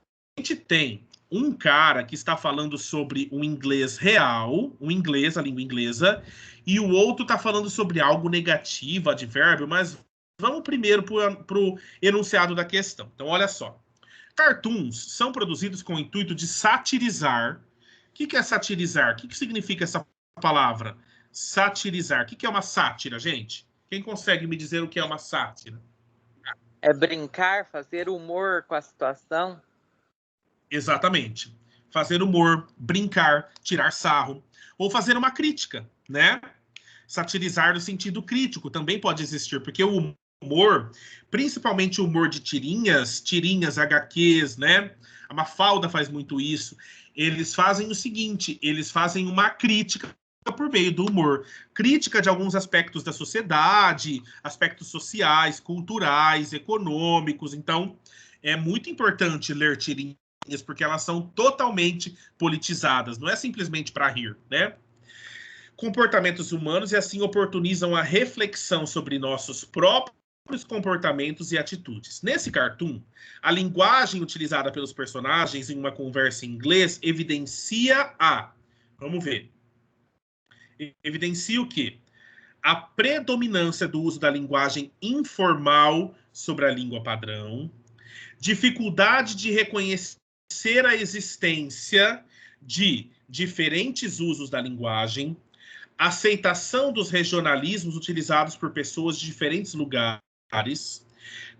tem um cara que está falando sobre o inglês real, o inglês, a língua inglesa, e o outro está falando sobre algo negativo, advérbio, mas vamos primeiro para o enunciado da questão. Então, olha só. Cartoons são produzidos com o intuito de satirizar. O que é satirizar? O que significa essa palavra? Satirizar. O que é uma sátira, gente? Quem consegue me dizer o que é uma sátira? É brincar, fazer humor com a situação. Exatamente. Fazer humor, brincar, tirar sarro. Ou fazer uma crítica, né? Satirizar no sentido crítico também pode existir, porque o humor, principalmente o humor de tirinhas, HQs, né? A Mafalda faz muito isso. Eles fazem o seguinte, eles fazem uma crítica por meio do humor. Crítica de alguns aspectos da sociedade, aspectos sociais, culturais, econômicos. Então, é muito importante ler tirinhas, porque elas são totalmente politizadas. Não é simplesmente para rir, né? Comportamentos humanos e assim oportunizam a reflexão sobre nossos próprios comportamentos e atitudes. Nesse cartoon, a linguagem utilizada pelos personagens em uma conversa em inglês evidencia vamos ver. Evidencia o quê? A predominância do uso da linguagem informal sobre a língua padrão, dificuldade de reconhecer a existência de diferentes usos da linguagem, aceitação dos regionalismos utilizados por pessoas de diferentes lugares,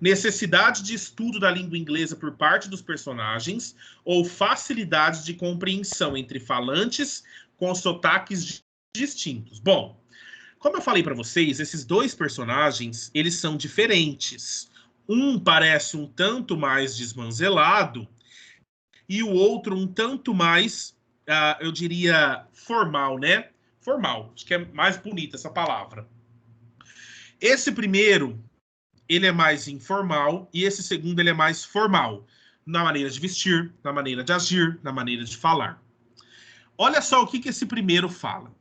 necessidade de estudo da língua inglesa por parte dos personagens ou facilidade de compreensão entre falantes com sotaques distintos. Bom, como eu falei para vocês, esses dois personagens, eles são diferentes. Um parece um tanto mais desmanzelado e o outro um tanto mais, eu diria, formal, né? Formal, acho que é mais bonita essa palavra. Esse primeiro, ele é mais informal e esse segundo, ele é mais formal, na maneira de vestir, na maneira de agir, na maneira de falar. Olha só o que esse primeiro fala.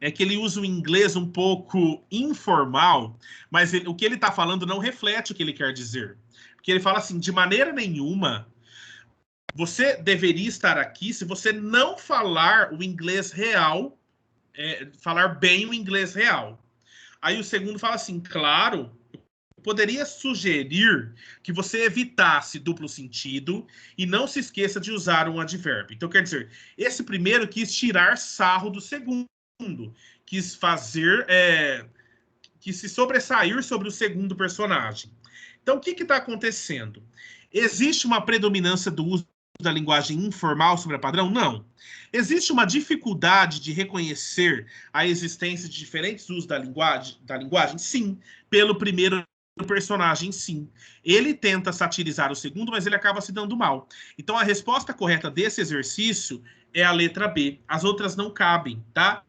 É que ele usa o inglês um pouco informal, mas o que ele está falando não reflete o que ele quer dizer. Porque ele fala assim, de maneira nenhuma, você deveria estar aqui se você não falar o inglês real, falar bem o inglês real. Aí o segundo fala assim, claro, eu poderia sugerir que você evitasse duplo sentido e não se esqueça de usar um advérbio. Então, quer dizer, esse primeiro quis tirar sarro do segundo, quis fazer, quis se sobressair sobre o segundo personagem. Então, o que está acontecendo? Existe uma predominância do uso da linguagem informal sobre a padrão? Não. Existe uma dificuldade de reconhecer a existência de diferentes usos da linguagem? Sim. Pelo primeiro personagem, sim. Ele tenta satirizar o segundo, mas ele acaba se dando mal. Então, a resposta correta desse exercício é a letra B. As outras não cabem, tá?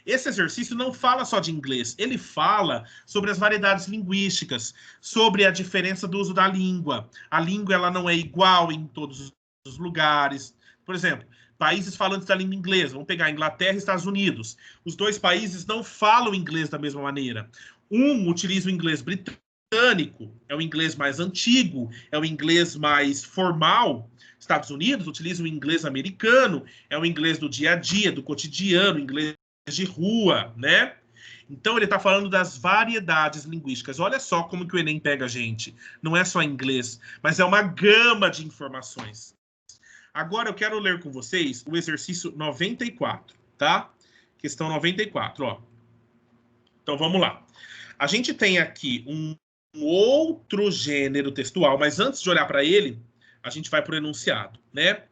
Esse exercício não fala só de inglês, ele fala sobre as variedades linguísticas, sobre a diferença do uso da língua. A língua ela não é igual em todos os lugares. Por exemplo, países falantes da língua inglesa, vamos pegar Inglaterra e Estados Unidos. Os dois países não falam inglês da mesma maneira. Um utiliza o inglês britânico, é o inglês mais antigo, é o inglês mais formal. Estados Unidos utiliza o inglês americano, é o inglês do dia a dia, do cotidiano, inglês de rua, né? Então, ele está falando das variedades linguísticas. Olha só como que o Enem pega a gente. Não é só inglês, mas é uma gama de informações. Agora, eu quero ler com vocês o exercício 94, tá? Questão 94, ó. Então, vamos lá. A gente tem aqui um outro gênero textual, mas antes de olhar para ele, a gente vai para o enunciado, né?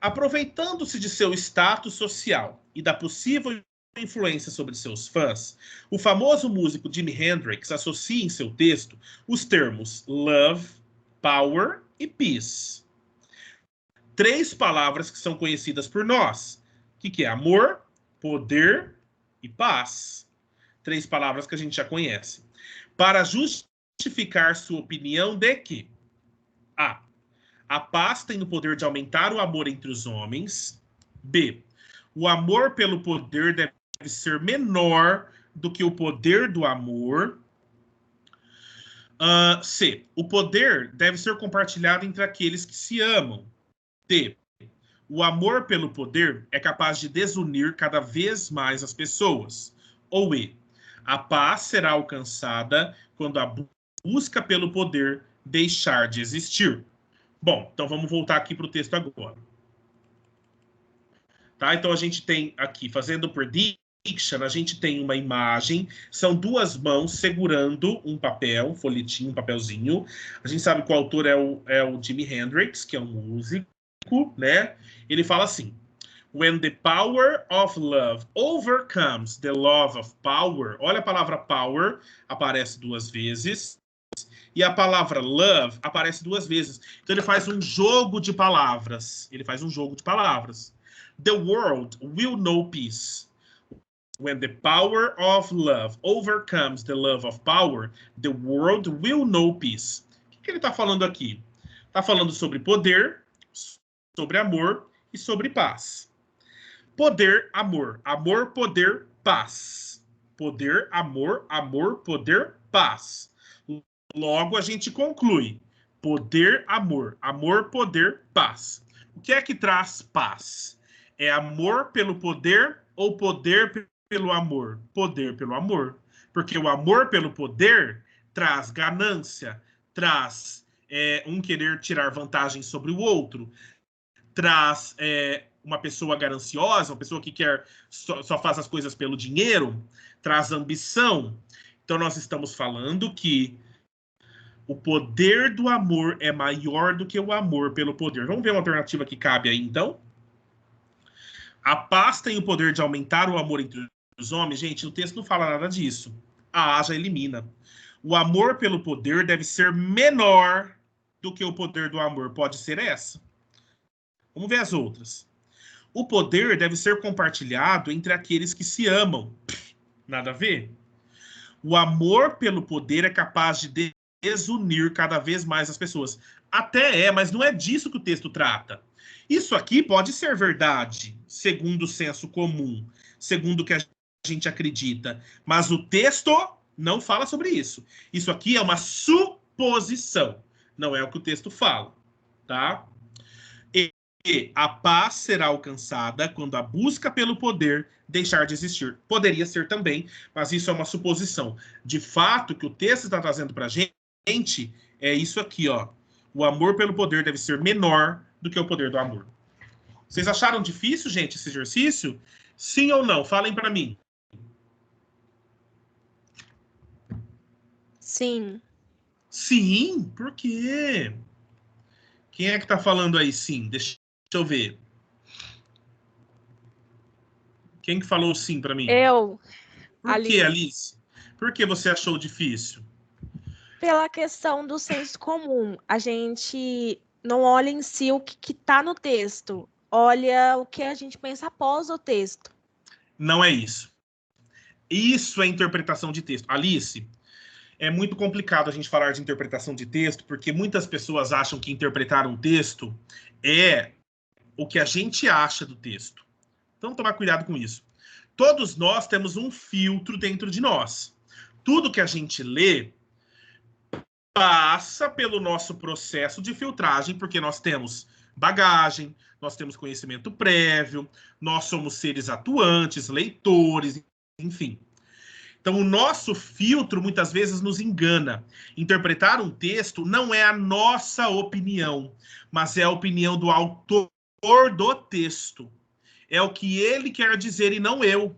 Aproveitando-se de seu status social e da possível influência sobre seus fãs, o famoso músico Jimi Hendrix associa em seu texto os termos love, power e peace. Três palavras que são conhecidas por nós. O que é amor, poder e paz? Três palavras que a gente já conhece. Para justificar sua opinião de que a paz tem o poder de aumentar o amor entre os homens. B. O amor pelo poder deve ser menor do que o poder do amor. C. O poder deve ser compartilhado entre aqueles que se amam. D. O amor pelo poder é capaz de desunir cada vez mais as pessoas. Ou E. A paz será alcançada quando a busca pelo poder deixar de existir. Bom, então vamos voltar aqui para o texto agora. Tá? Então a gente tem aqui, fazendo prediction, a gente tem uma imagem, são duas mãos segurando um papel, um folhetinho, um papelzinho. A gente sabe que o autor é o Jimi Hendrix, que é um músico, né? Ele fala assim: When the power of love overcomes the love of power. Olha a palavra power, aparece duas vezes. E a palavra love aparece duas vezes. Então ele faz um jogo de palavras. The world will know peace. When the power of love overcomes the love of power, the world will know peace. O que ele está falando aqui? Está falando sobre poder, sobre amor e sobre paz. Poder, amor. Amor, poder, paz. Poder, amor, amor, poder, paz. Logo, a gente conclui. Poder, amor. Amor, poder, paz. O que é que traz paz? É amor pelo poder ou poder pelo amor? Poder pelo amor. Porque o amor pelo poder traz ganância, traz um querer tirar vantagem sobre o outro, traz uma pessoa gananciosa, uma pessoa que quer só faz as coisas pelo dinheiro, traz ambição. Então, nós estamos falando que o poder do amor é maior do que o amor pelo poder. Vamos ver uma alternativa que cabe aí, então? A paz tem o poder de aumentar o amor entre os homens? Gente, o texto não fala nada disso. A já elimina. O amor pelo poder deve ser menor do que o poder do amor. Pode ser essa. Vamos ver as outras. O poder deve ser compartilhado entre aqueles que se amam. Nada a ver. O amor pelo poder é capaz de desunir cada vez mais as pessoas. Até mas não é disso que o texto trata. Isso aqui pode ser verdade, segundo o senso comum, segundo o que a gente acredita. Mas o texto não fala sobre isso. Isso aqui é uma suposição. Não é o que o texto fala, tá? E a paz será alcançada quando a busca pelo poder deixar de existir. Poderia ser também, mas isso é uma suposição. De fato, o que o texto está trazendo para a gente é isso aqui, ó. O amor pelo poder deve ser menor do que o poder do amor. Vocês acharam difícil, gente, esse exercício? Sim ou não? Falem para mim. Sim. Sim? Por quê? Quem é que tá falando aí sim? Deixa eu ver. Quem que falou sim para mim? Eu. Por que, Alice? Por que você achou difícil? Pela questão do senso comum. A gente não olha em si o que está no texto. Olha o que a gente pensa após o texto. Não é isso. Isso é interpretação de texto. Alice, é muito complicado a gente falar de interpretação de texto, porque muitas pessoas acham que interpretar um texto é o que a gente acha do texto. Então, tomar cuidado com isso. Todos nós temos um filtro dentro de nós. Tudo que a gente lê passa pelo nosso processo de filtragem, porque nós temos bagagem, nós temos conhecimento prévio, nós somos seres atuantes, leitores, enfim. Então, o nosso filtro muitas vezes nos engana. Interpretar um texto não é a nossa opinião, mas é a opinião do autor do texto. É o que ele quer dizer e não eu.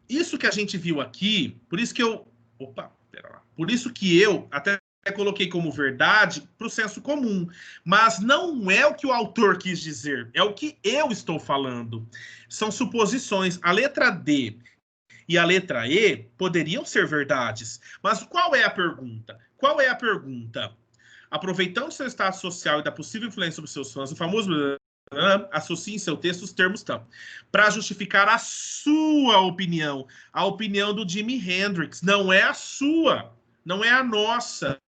Isso que a gente viu aqui, por isso que eu... Opa, pera lá. Por isso que eu até coloquei como verdade para o senso comum. Mas não é o que o autor quis dizer, é o que eu estou falando. São suposições. A letra D e a letra E poderiam ser verdades. Mas qual é a pergunta? Qual é a pergunta? Aproveitando seu status social e da possível influência sobre seus fãs, o famoso associe em seu texto os termos tal, para justificar a sua opinião, a opinião do Jimi Hendrix, não é a sua, não é a nossa.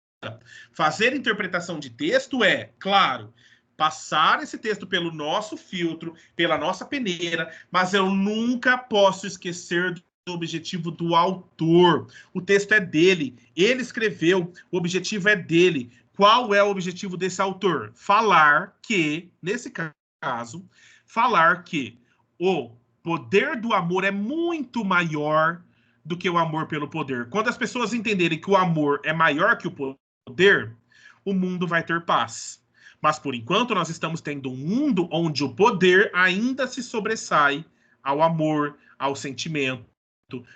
Fazer interpretação de texto é, claro, passar esse texto pelo nosso filtro, pela nossa peneira, mas eu nunca posso esquecer do objetivo do autor. O texto é dele, ele escreveu, o objetivo é dele. Qual é o objetivo desse autor? Falar que, nesse caso, falar que o poder do amor é muito maior do que o amor pelo poder. Quando as pessoas entenderem que o amor é maior que o poder, o mundo vai ter paz. Mas, por enquanto, nós estamos tendo um mundo onde o poder ainda se sobressai ao amor, ao sentimento,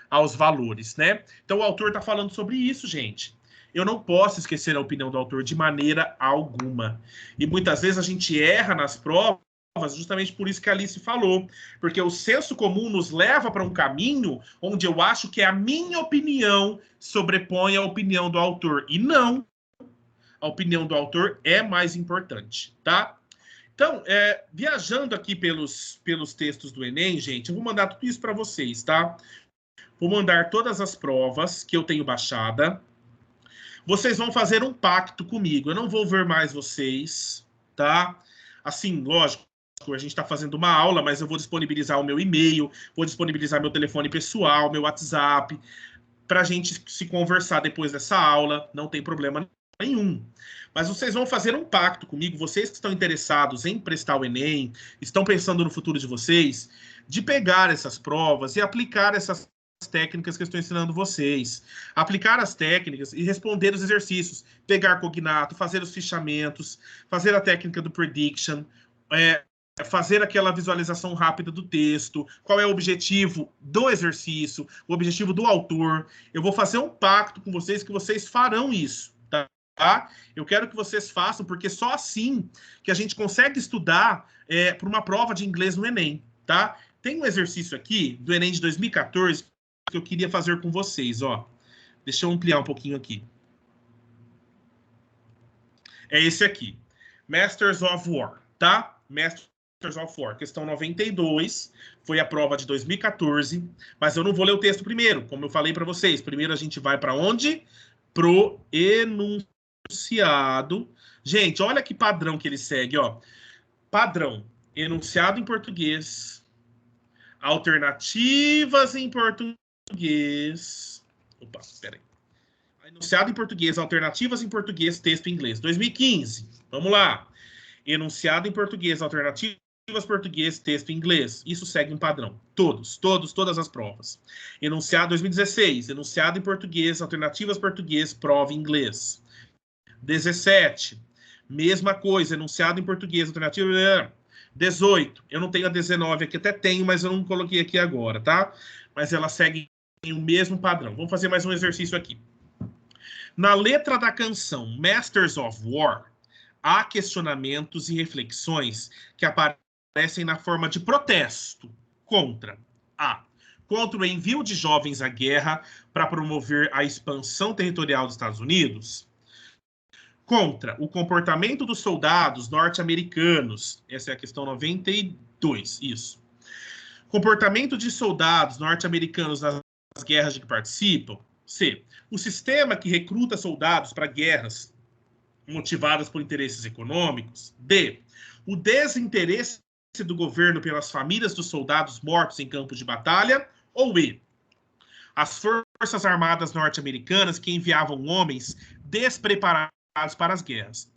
aos valores, né? Então, o autor está falando sobre isso, gente. Eu não posso esquecer a opinião do autor de maneira alguma. E muitas vezes a gente erra nas provas justamente por isso que a Alice falou. Porque o senso comum nos leva para um caminho onde eu acho que a minha opinião sobrepõe a opinião do autor. E não. A opinião do autor é mais importante, tá? Então, viajando aqui pelos textos do Enem, gente, eu vou mandar tudo isso para vocês, tá? Vou mandar todas as provas que eu tenho baixada. Vocês vão fazer um pacto comigo. Eu não vou ver mais vocês, tá? Assim, lógico, a gente está fazendo uma aula, mas eu vou disponibilizar o meu e-mail, vou disponibilizar meu telefone pessoal, meu WhatsApp, para a gente se conversar depois dessa aula. Não tem problema nenhum. Mas vocês vão fazer um pacto comigo, vocês que estão interessados em prestar o Enem, estão pensando no futuro de vocês, de pegar essas provas e aplicar essas técnicas que eu estou ensinando vocês. Aplicar as técnicas e responder os exercícios. Pegar cognato, fazer os fichamentos, fazer a técnica do prediction, fazer aquela visualização rápida do texto, qual é o objetivo do exercício, o objetivo do autor. Eu vou fazer um pacto com vocês que vocês farão isso, tá? Eu quero que vocês façam, porque só assim que a gente consegue estudar para uma prova de inglês no Enem, tá? Tem um exercício aqui do Enem de 2014 que eu queria fazer com vocês, ó. Deixa eu ampliar um pouquinho aqui. É esse aqui. Masters of War, tá? Masters of War, questão 92, foi a prova de 2014, mas eu não vou ler o texto primeiro, como eu falei para vocês. Primeiro a gente vai para onde? Pro enunciado. Gente, olha que padrão que ele segue, ó. Padrão, enunciado em português, alternativas em português. Opa, peraí. Enunciado em português, alternativas em português, texto em inglês. 2015, vamos lá. Enunciado em português, alternativas português, texto em inglês. Isso segue um padrão. Todas as provas. Enunciado 2016, enunciado em português, alternativas português, prova em inglês. 17, mesma coisa, enunciado em português, alternativa. 18, eu não tenho a 19 aqui, até tenho, mas eu não coloquei aqui agora, tá? Mas ela segue o mesmo padrão. Vamos fazer mais um exercício aqui. Na letra da canção Masters of War, há questionamentos e reflexões que aparecem na forma de protesto contra contra o envio de jovens à guerra para promover a expansão territorial dos Estados Unidos, contra o comportamento dos soldados norte-americanos, essa é a questão 92, isso. Comportamento de soldados norte-americanos nas guerras de que participam. C. O sistema que recruta soldados para guerras motivadas por interesses econômicos. D. O desinteresse do governo pelas famílias dos soldados mortos em campos de batalha. Ou E. As forças armadas norte-americanas que enviavam homens despreparados para as guerras.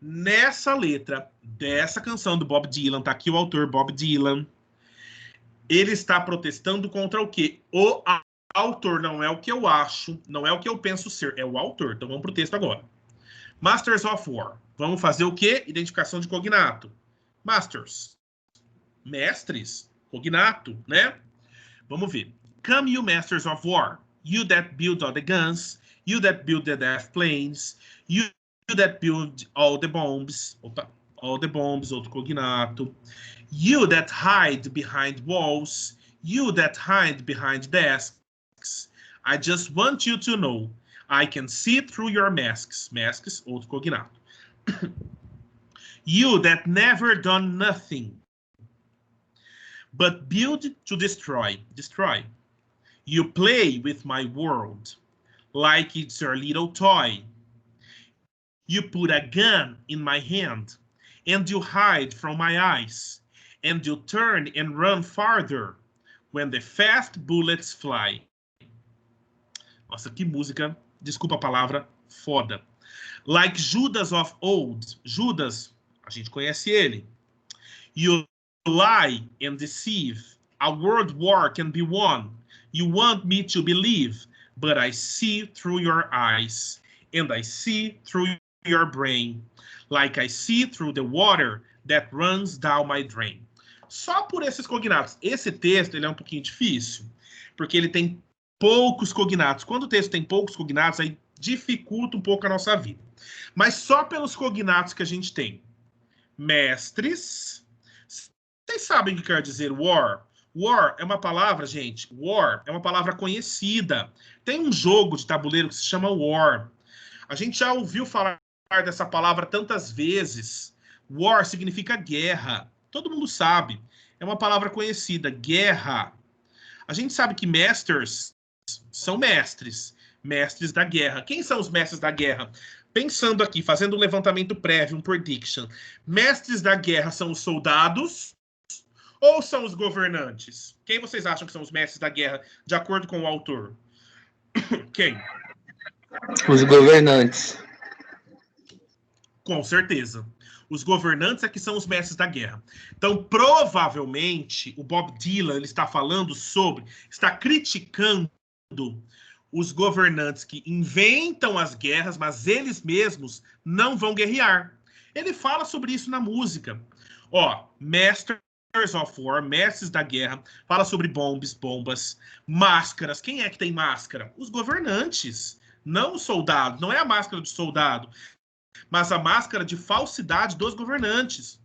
Nessa letra dessa canção do Bob Dylan, tá aqui o autor Bob Dylan, ele está protestando contra o quê? O autor, não é o que eu acho, não é o que eu penso ser, é o autor. Então vamos para o texto agora. Masters of War. Vamos fazer o quê? Identificação de cognato. Masters. Mestres. Cognato, né? Vamos ver. Come, you masters of war. You that build all the guns. You that build the death planes. You that build all the bombs. Opa. All the bombs, outro cognato. You that hide behind walls. You that hide behind desks. I just want you to know. I can see through your masks. Masks, outro cognato. You that never done nothing but build to destroy. Destroy. You play with my world like it's your little toy. You put a gun in my hand and you hide from my eyes and you turn and run farther when the fast bullets fly. Nossa, que música, desculpa a palavra, foda. Like Judas of old. Judas, a gente conhece ele. You lie and deceive. A world war can be won. You want me to believe, but I see through your eyes, and I see through your brain, like I see through the water that runs down my drain. Só por esses cognatos. Esse texto ele é um pouquinho difícil, porque ele tem poucos cognatos. Quando o texto tem poucos cognatos, aí dificulta um pouco a nossa vida. Mas só pelos cognatos que a gente tem. Mestres. Vocês sabem o que quer dizer war? War é uma palavra, gente. War é uma palavra conhecida. Tem um jogo de tabuleiro que se chama War. A gente já ouviu falar dessa palavra tantas vezes. War significa guerra. Todo mundo sabe. É uma palavra conhecida. Guerra. A gente sabe que masters são mestres. Mestres da guerra. Quem são os mestres da guerra? Pensando aqui, fazendo um levantamento prévio, um prediction. Mestres da guerra são os soldados ou são os governantes? Quem vocês acham que são os mestres da guerra, de acordo com o autor? Quem? Os governantes. Com certeza. Os governantes é que são os mestres da guerra. Então, provavelmente, o Bob Dylan ele está falando sobre, está criticando os governantes que inventam as guerras, mas eles mesmos não vão guerrear. Ele fala sobre isso na música. Ó, Masters of War, mestres da guerra, fala sobre bombas, máscaras. Quem é que tem máscara? Os governantes, não os soldados. Não é a máscara de soldado, mas a máscara de falsidade dos governantes.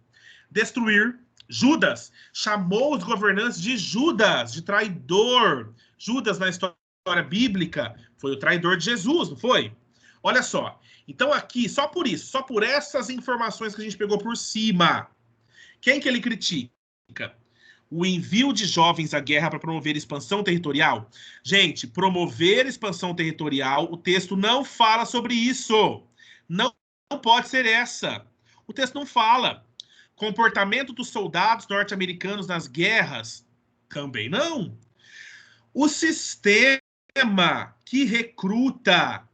Destruir. Judas chamou os governantes de Judas, de traidor. Judas, na história bíblica, foi o traidor de Jesus, não foi? Olha só. Então aqui, só por isso, só por essas informações que a gente pegou por cima, quem que ele critica? O envio de jovens à guerra para promover expansão territorial. Gente, promover expansão territorial, o texto não fala sobre isso. Não pode ser essa. O texto não fala. Comportamento dos soldados norte-americanos nas guerras, também não. O sistema que recruta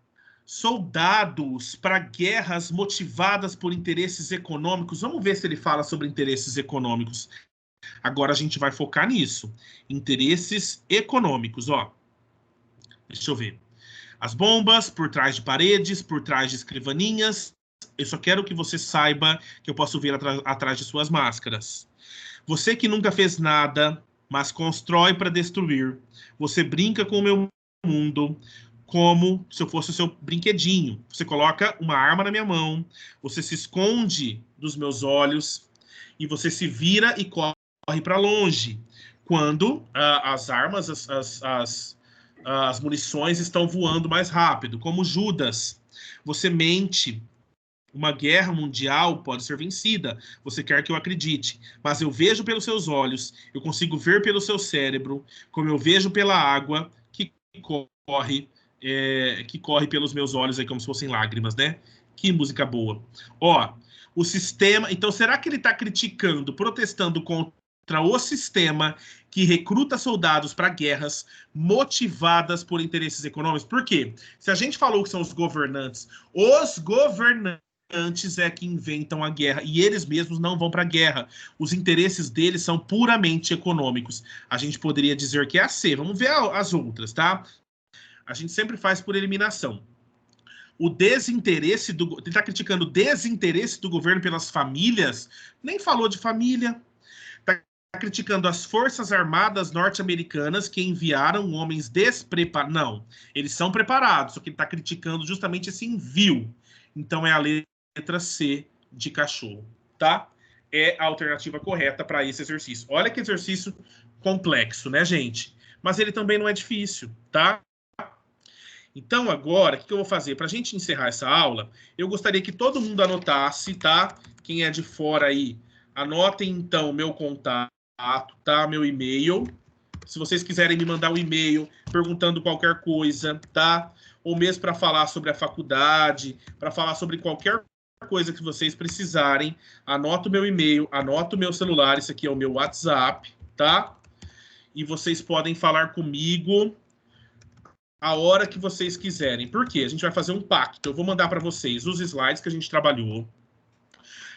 soldados para guerras motivadas por interesses econômicos. Vamos ver se ele fala sobre interesses econômicos. Agora a gente vai focar nisso. Interesses econômicos, ó. Deixa eu ver. As bombas por trás de paredes, por trás de escrivaninhas. Eu só quero que você saiba que eu posso ver atrás de suas máscaras. Você que nunca fez nada, mas constrói para destruir. Você brinca com o meu mundo como se eu fosse o seu brinquedinho. Você coloca uma arma na minha mão, você se esconde dos meus olhos e você se vira e corre para longe. Quando as armas, as munições estão voando mais rápido, como Judas. Você mente. Uma guerra mundial pode ser vencida. Você quer que eu acredite. Mas eu vejo pelos seus olhos, eu consigo ver pelo seu cérebro, como eu vejo pela água que corre pelos meus olhos aí como se fossem lágrimas, né? Que música boa. Ó, o sistema... Então, será que ele está criticando, protestando contra o sistema que recruta soldados para guerras motivadas por interesses econômicos? Por quê? Se a gente falou que são os governantes é que inventam a guerra e eles mesmos não vão para a guerra. Os interesses deles são puramente econômicos. A gente poderia dizer que é a C. Vamos ver as outras, tá? A gente sempre faz por eliminação. O desinteresse do... Ele está criticando o desinteresse do governo pelas famílias. Nem falou de família. Está criticando as Forças Armadas norte-americanas que enviaram homens despreparados. Não, eles são preparados, só que ele está criticando justamente esse envio. Então é a letra C de cachorro, tá? É a alternativa correta para esse exercício. Olha que exercício complexo, né, gente? Mas ele também não é difícil, tá? Então, agora, o que eu vou fazer? Para a gente encerrar essa aula, eu gostaria que todo mundo anotasse, tá? Quem é de fora aí, anotem, então, meu contato, tá? Meu e-mail. Se vocês quiserem me mandar um e-mail perguntando qualquer coisa, tá? Ou mesmo para falar sobre a faculdade, para falar sobre qualquer coisa que vocês precisarem, anota o meu e-mail, anota o meu celular, isso aqui é o meu WhatsApp, tá? E vocês podem falar comigo a hora que vocês quiserem. Por quê? A gente vai fazer um pacto. Eu vou mandar para vocês os slides que a gente trabalhou.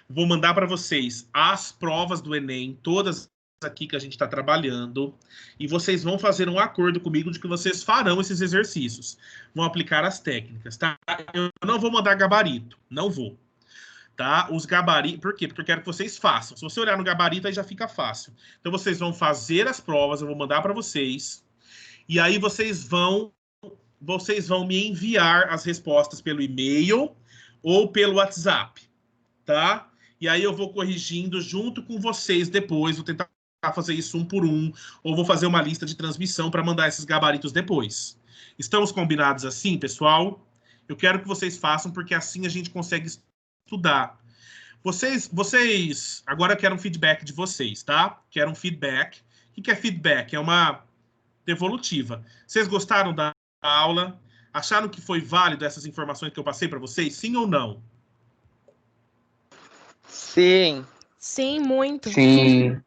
Vou mandar para vocês as provas do Enem, todas aqui que a gente está trabalhando. E vocês vão fazer um acordo comigo de que vocês farão esses exercícios. Vão aplicar as técnicas, tá? Eu não vou mandar gabarito. Não vou. Tá? Os gabaritos... Por quê? Porque eu quero que vocês façam. Se você olhar no gabarito, aí já fica fácil. Então, vocês vão fazer as provas. Eu vou mandar para vocês. E aí, vocês vão me enviar as respostas pelo e-mail ou pelo WhatsApp, tá? E aí eu vou corrigindo junto com vocês depois, vou tentar fazer isso um por um, ou vou fazer uma lista de transmissão para mandar esses gabaritos depois. Estamos combinados assim, pessoal? Eu quero que vocês façam, porque assim a gente consegue estudar. Vocês agora eu quero um feedback de vocês, tá? Quero um feedback. O que é feedback? É uma devolutiva. Vocês gostaram da aula? Acharam que foi válido essas informações que eu passei para vocês? Sim ou não? Sim. Sim, muito. Sim.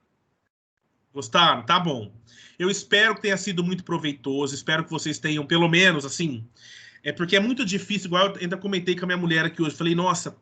Gostaram? Tá bom. Eu espero que tenha sido muito proveitoso, espero que vocês tenham, pelo menos, assim, porque é muito difícil, igual eu ainda comentei com a minha mulher aqui hoje, falei, nossa,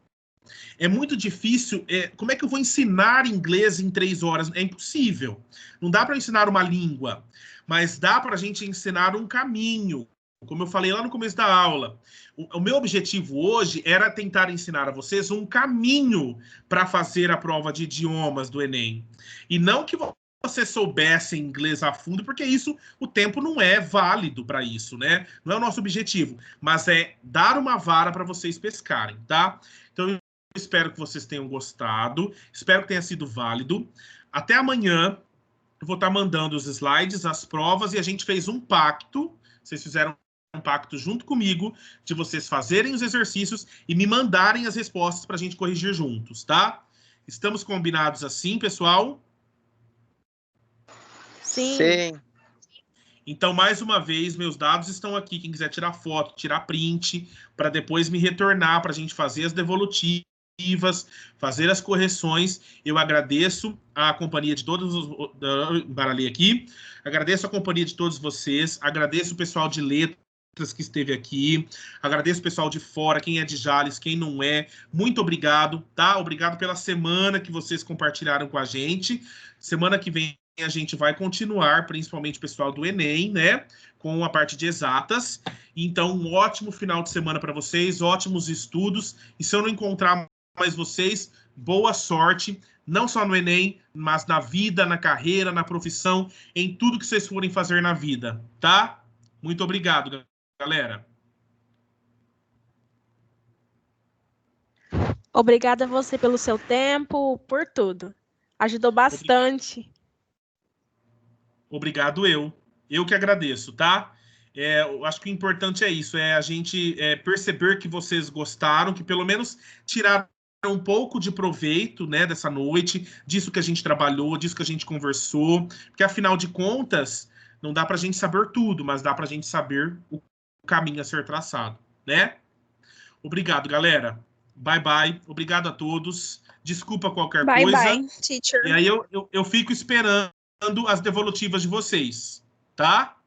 É muito difícil. Como é que eu vou ensinar inglês em 3 horas? É impossível. Não dá para ensinar uma língua, mas dá para a gente ensinar um caminho. Como eu falei lá no começo da aula, o meu objetivo hoje era tentar ensinar a vocês um caminho para fazer a prova de idiomas do Enem. E não que vocês soubessem inglês a fundo, porque isso, o tempo não é válido para isso, né? Não é o nosso objetivo, mas é dar uma vara para vocês pescarem, tá? Então, eu espero que vocês tenham gostado, espero que tenha sido válido. Até amanhã, eu vou estar mandando os slides, as provas, e a gente fez um pacto, vocês fizeram um pacto junto comigo, de vocês fazerem os exercícios e me mandarem as respostas para a gente corrigir juntos, tá? Estamos combinados assim, pessoal? Sim. Então, mais uma vez, meus dados estão aqui. Quem quiser tirar foto, tirar print, para depois me retornar, para a gente fazer as devolutivas, fazer as correções. Eu agradeço a companhia de todos os... Embaralhei aqui. Agradeço a companhia de todos vocês. Agradeço o pessoal de letras que esteve aqui. Agradeço o pessoal de fora, quem é de Jales, quem não é. Muito obrigado, tá? Obrigado pela semana que vocês compartilharam com a gente. Semana que vem a gente vai continuar, principalmente o pessoal do Enem, né? Com a parte de exatas. Então, um ótimo final de semana para vocês, ótimos estudos. E se eu não encontrar mais vocês, boa sorte, não só no Enem, mas na vida, na carreira, na profissão, em tudo que vocês forem fazer na vida, tá? Muito obrigado, galera. Obrigada a você pelo seu tempo, por tudo. Ajudou bastante. Obrigado eu. Eu que agradeço, tá? Eu acho que o importante é isso, é a gente perceber que vocês gostaram, que pelo menos tiraram um pouco de proveito, né, dessa noite, disso que a gente trabalhou, disso que a gente conversou, porque afinal de contas, não dá pra gente saber tudo, mas dá pra gente saber o caminho a ser traçado, né? Obrigado, galera. Bye, bye. Obrigado a todos. Desculpa qualquer coisa. Bye, teacher. E aí eu fico esperando as devolutivas de vocês, tá?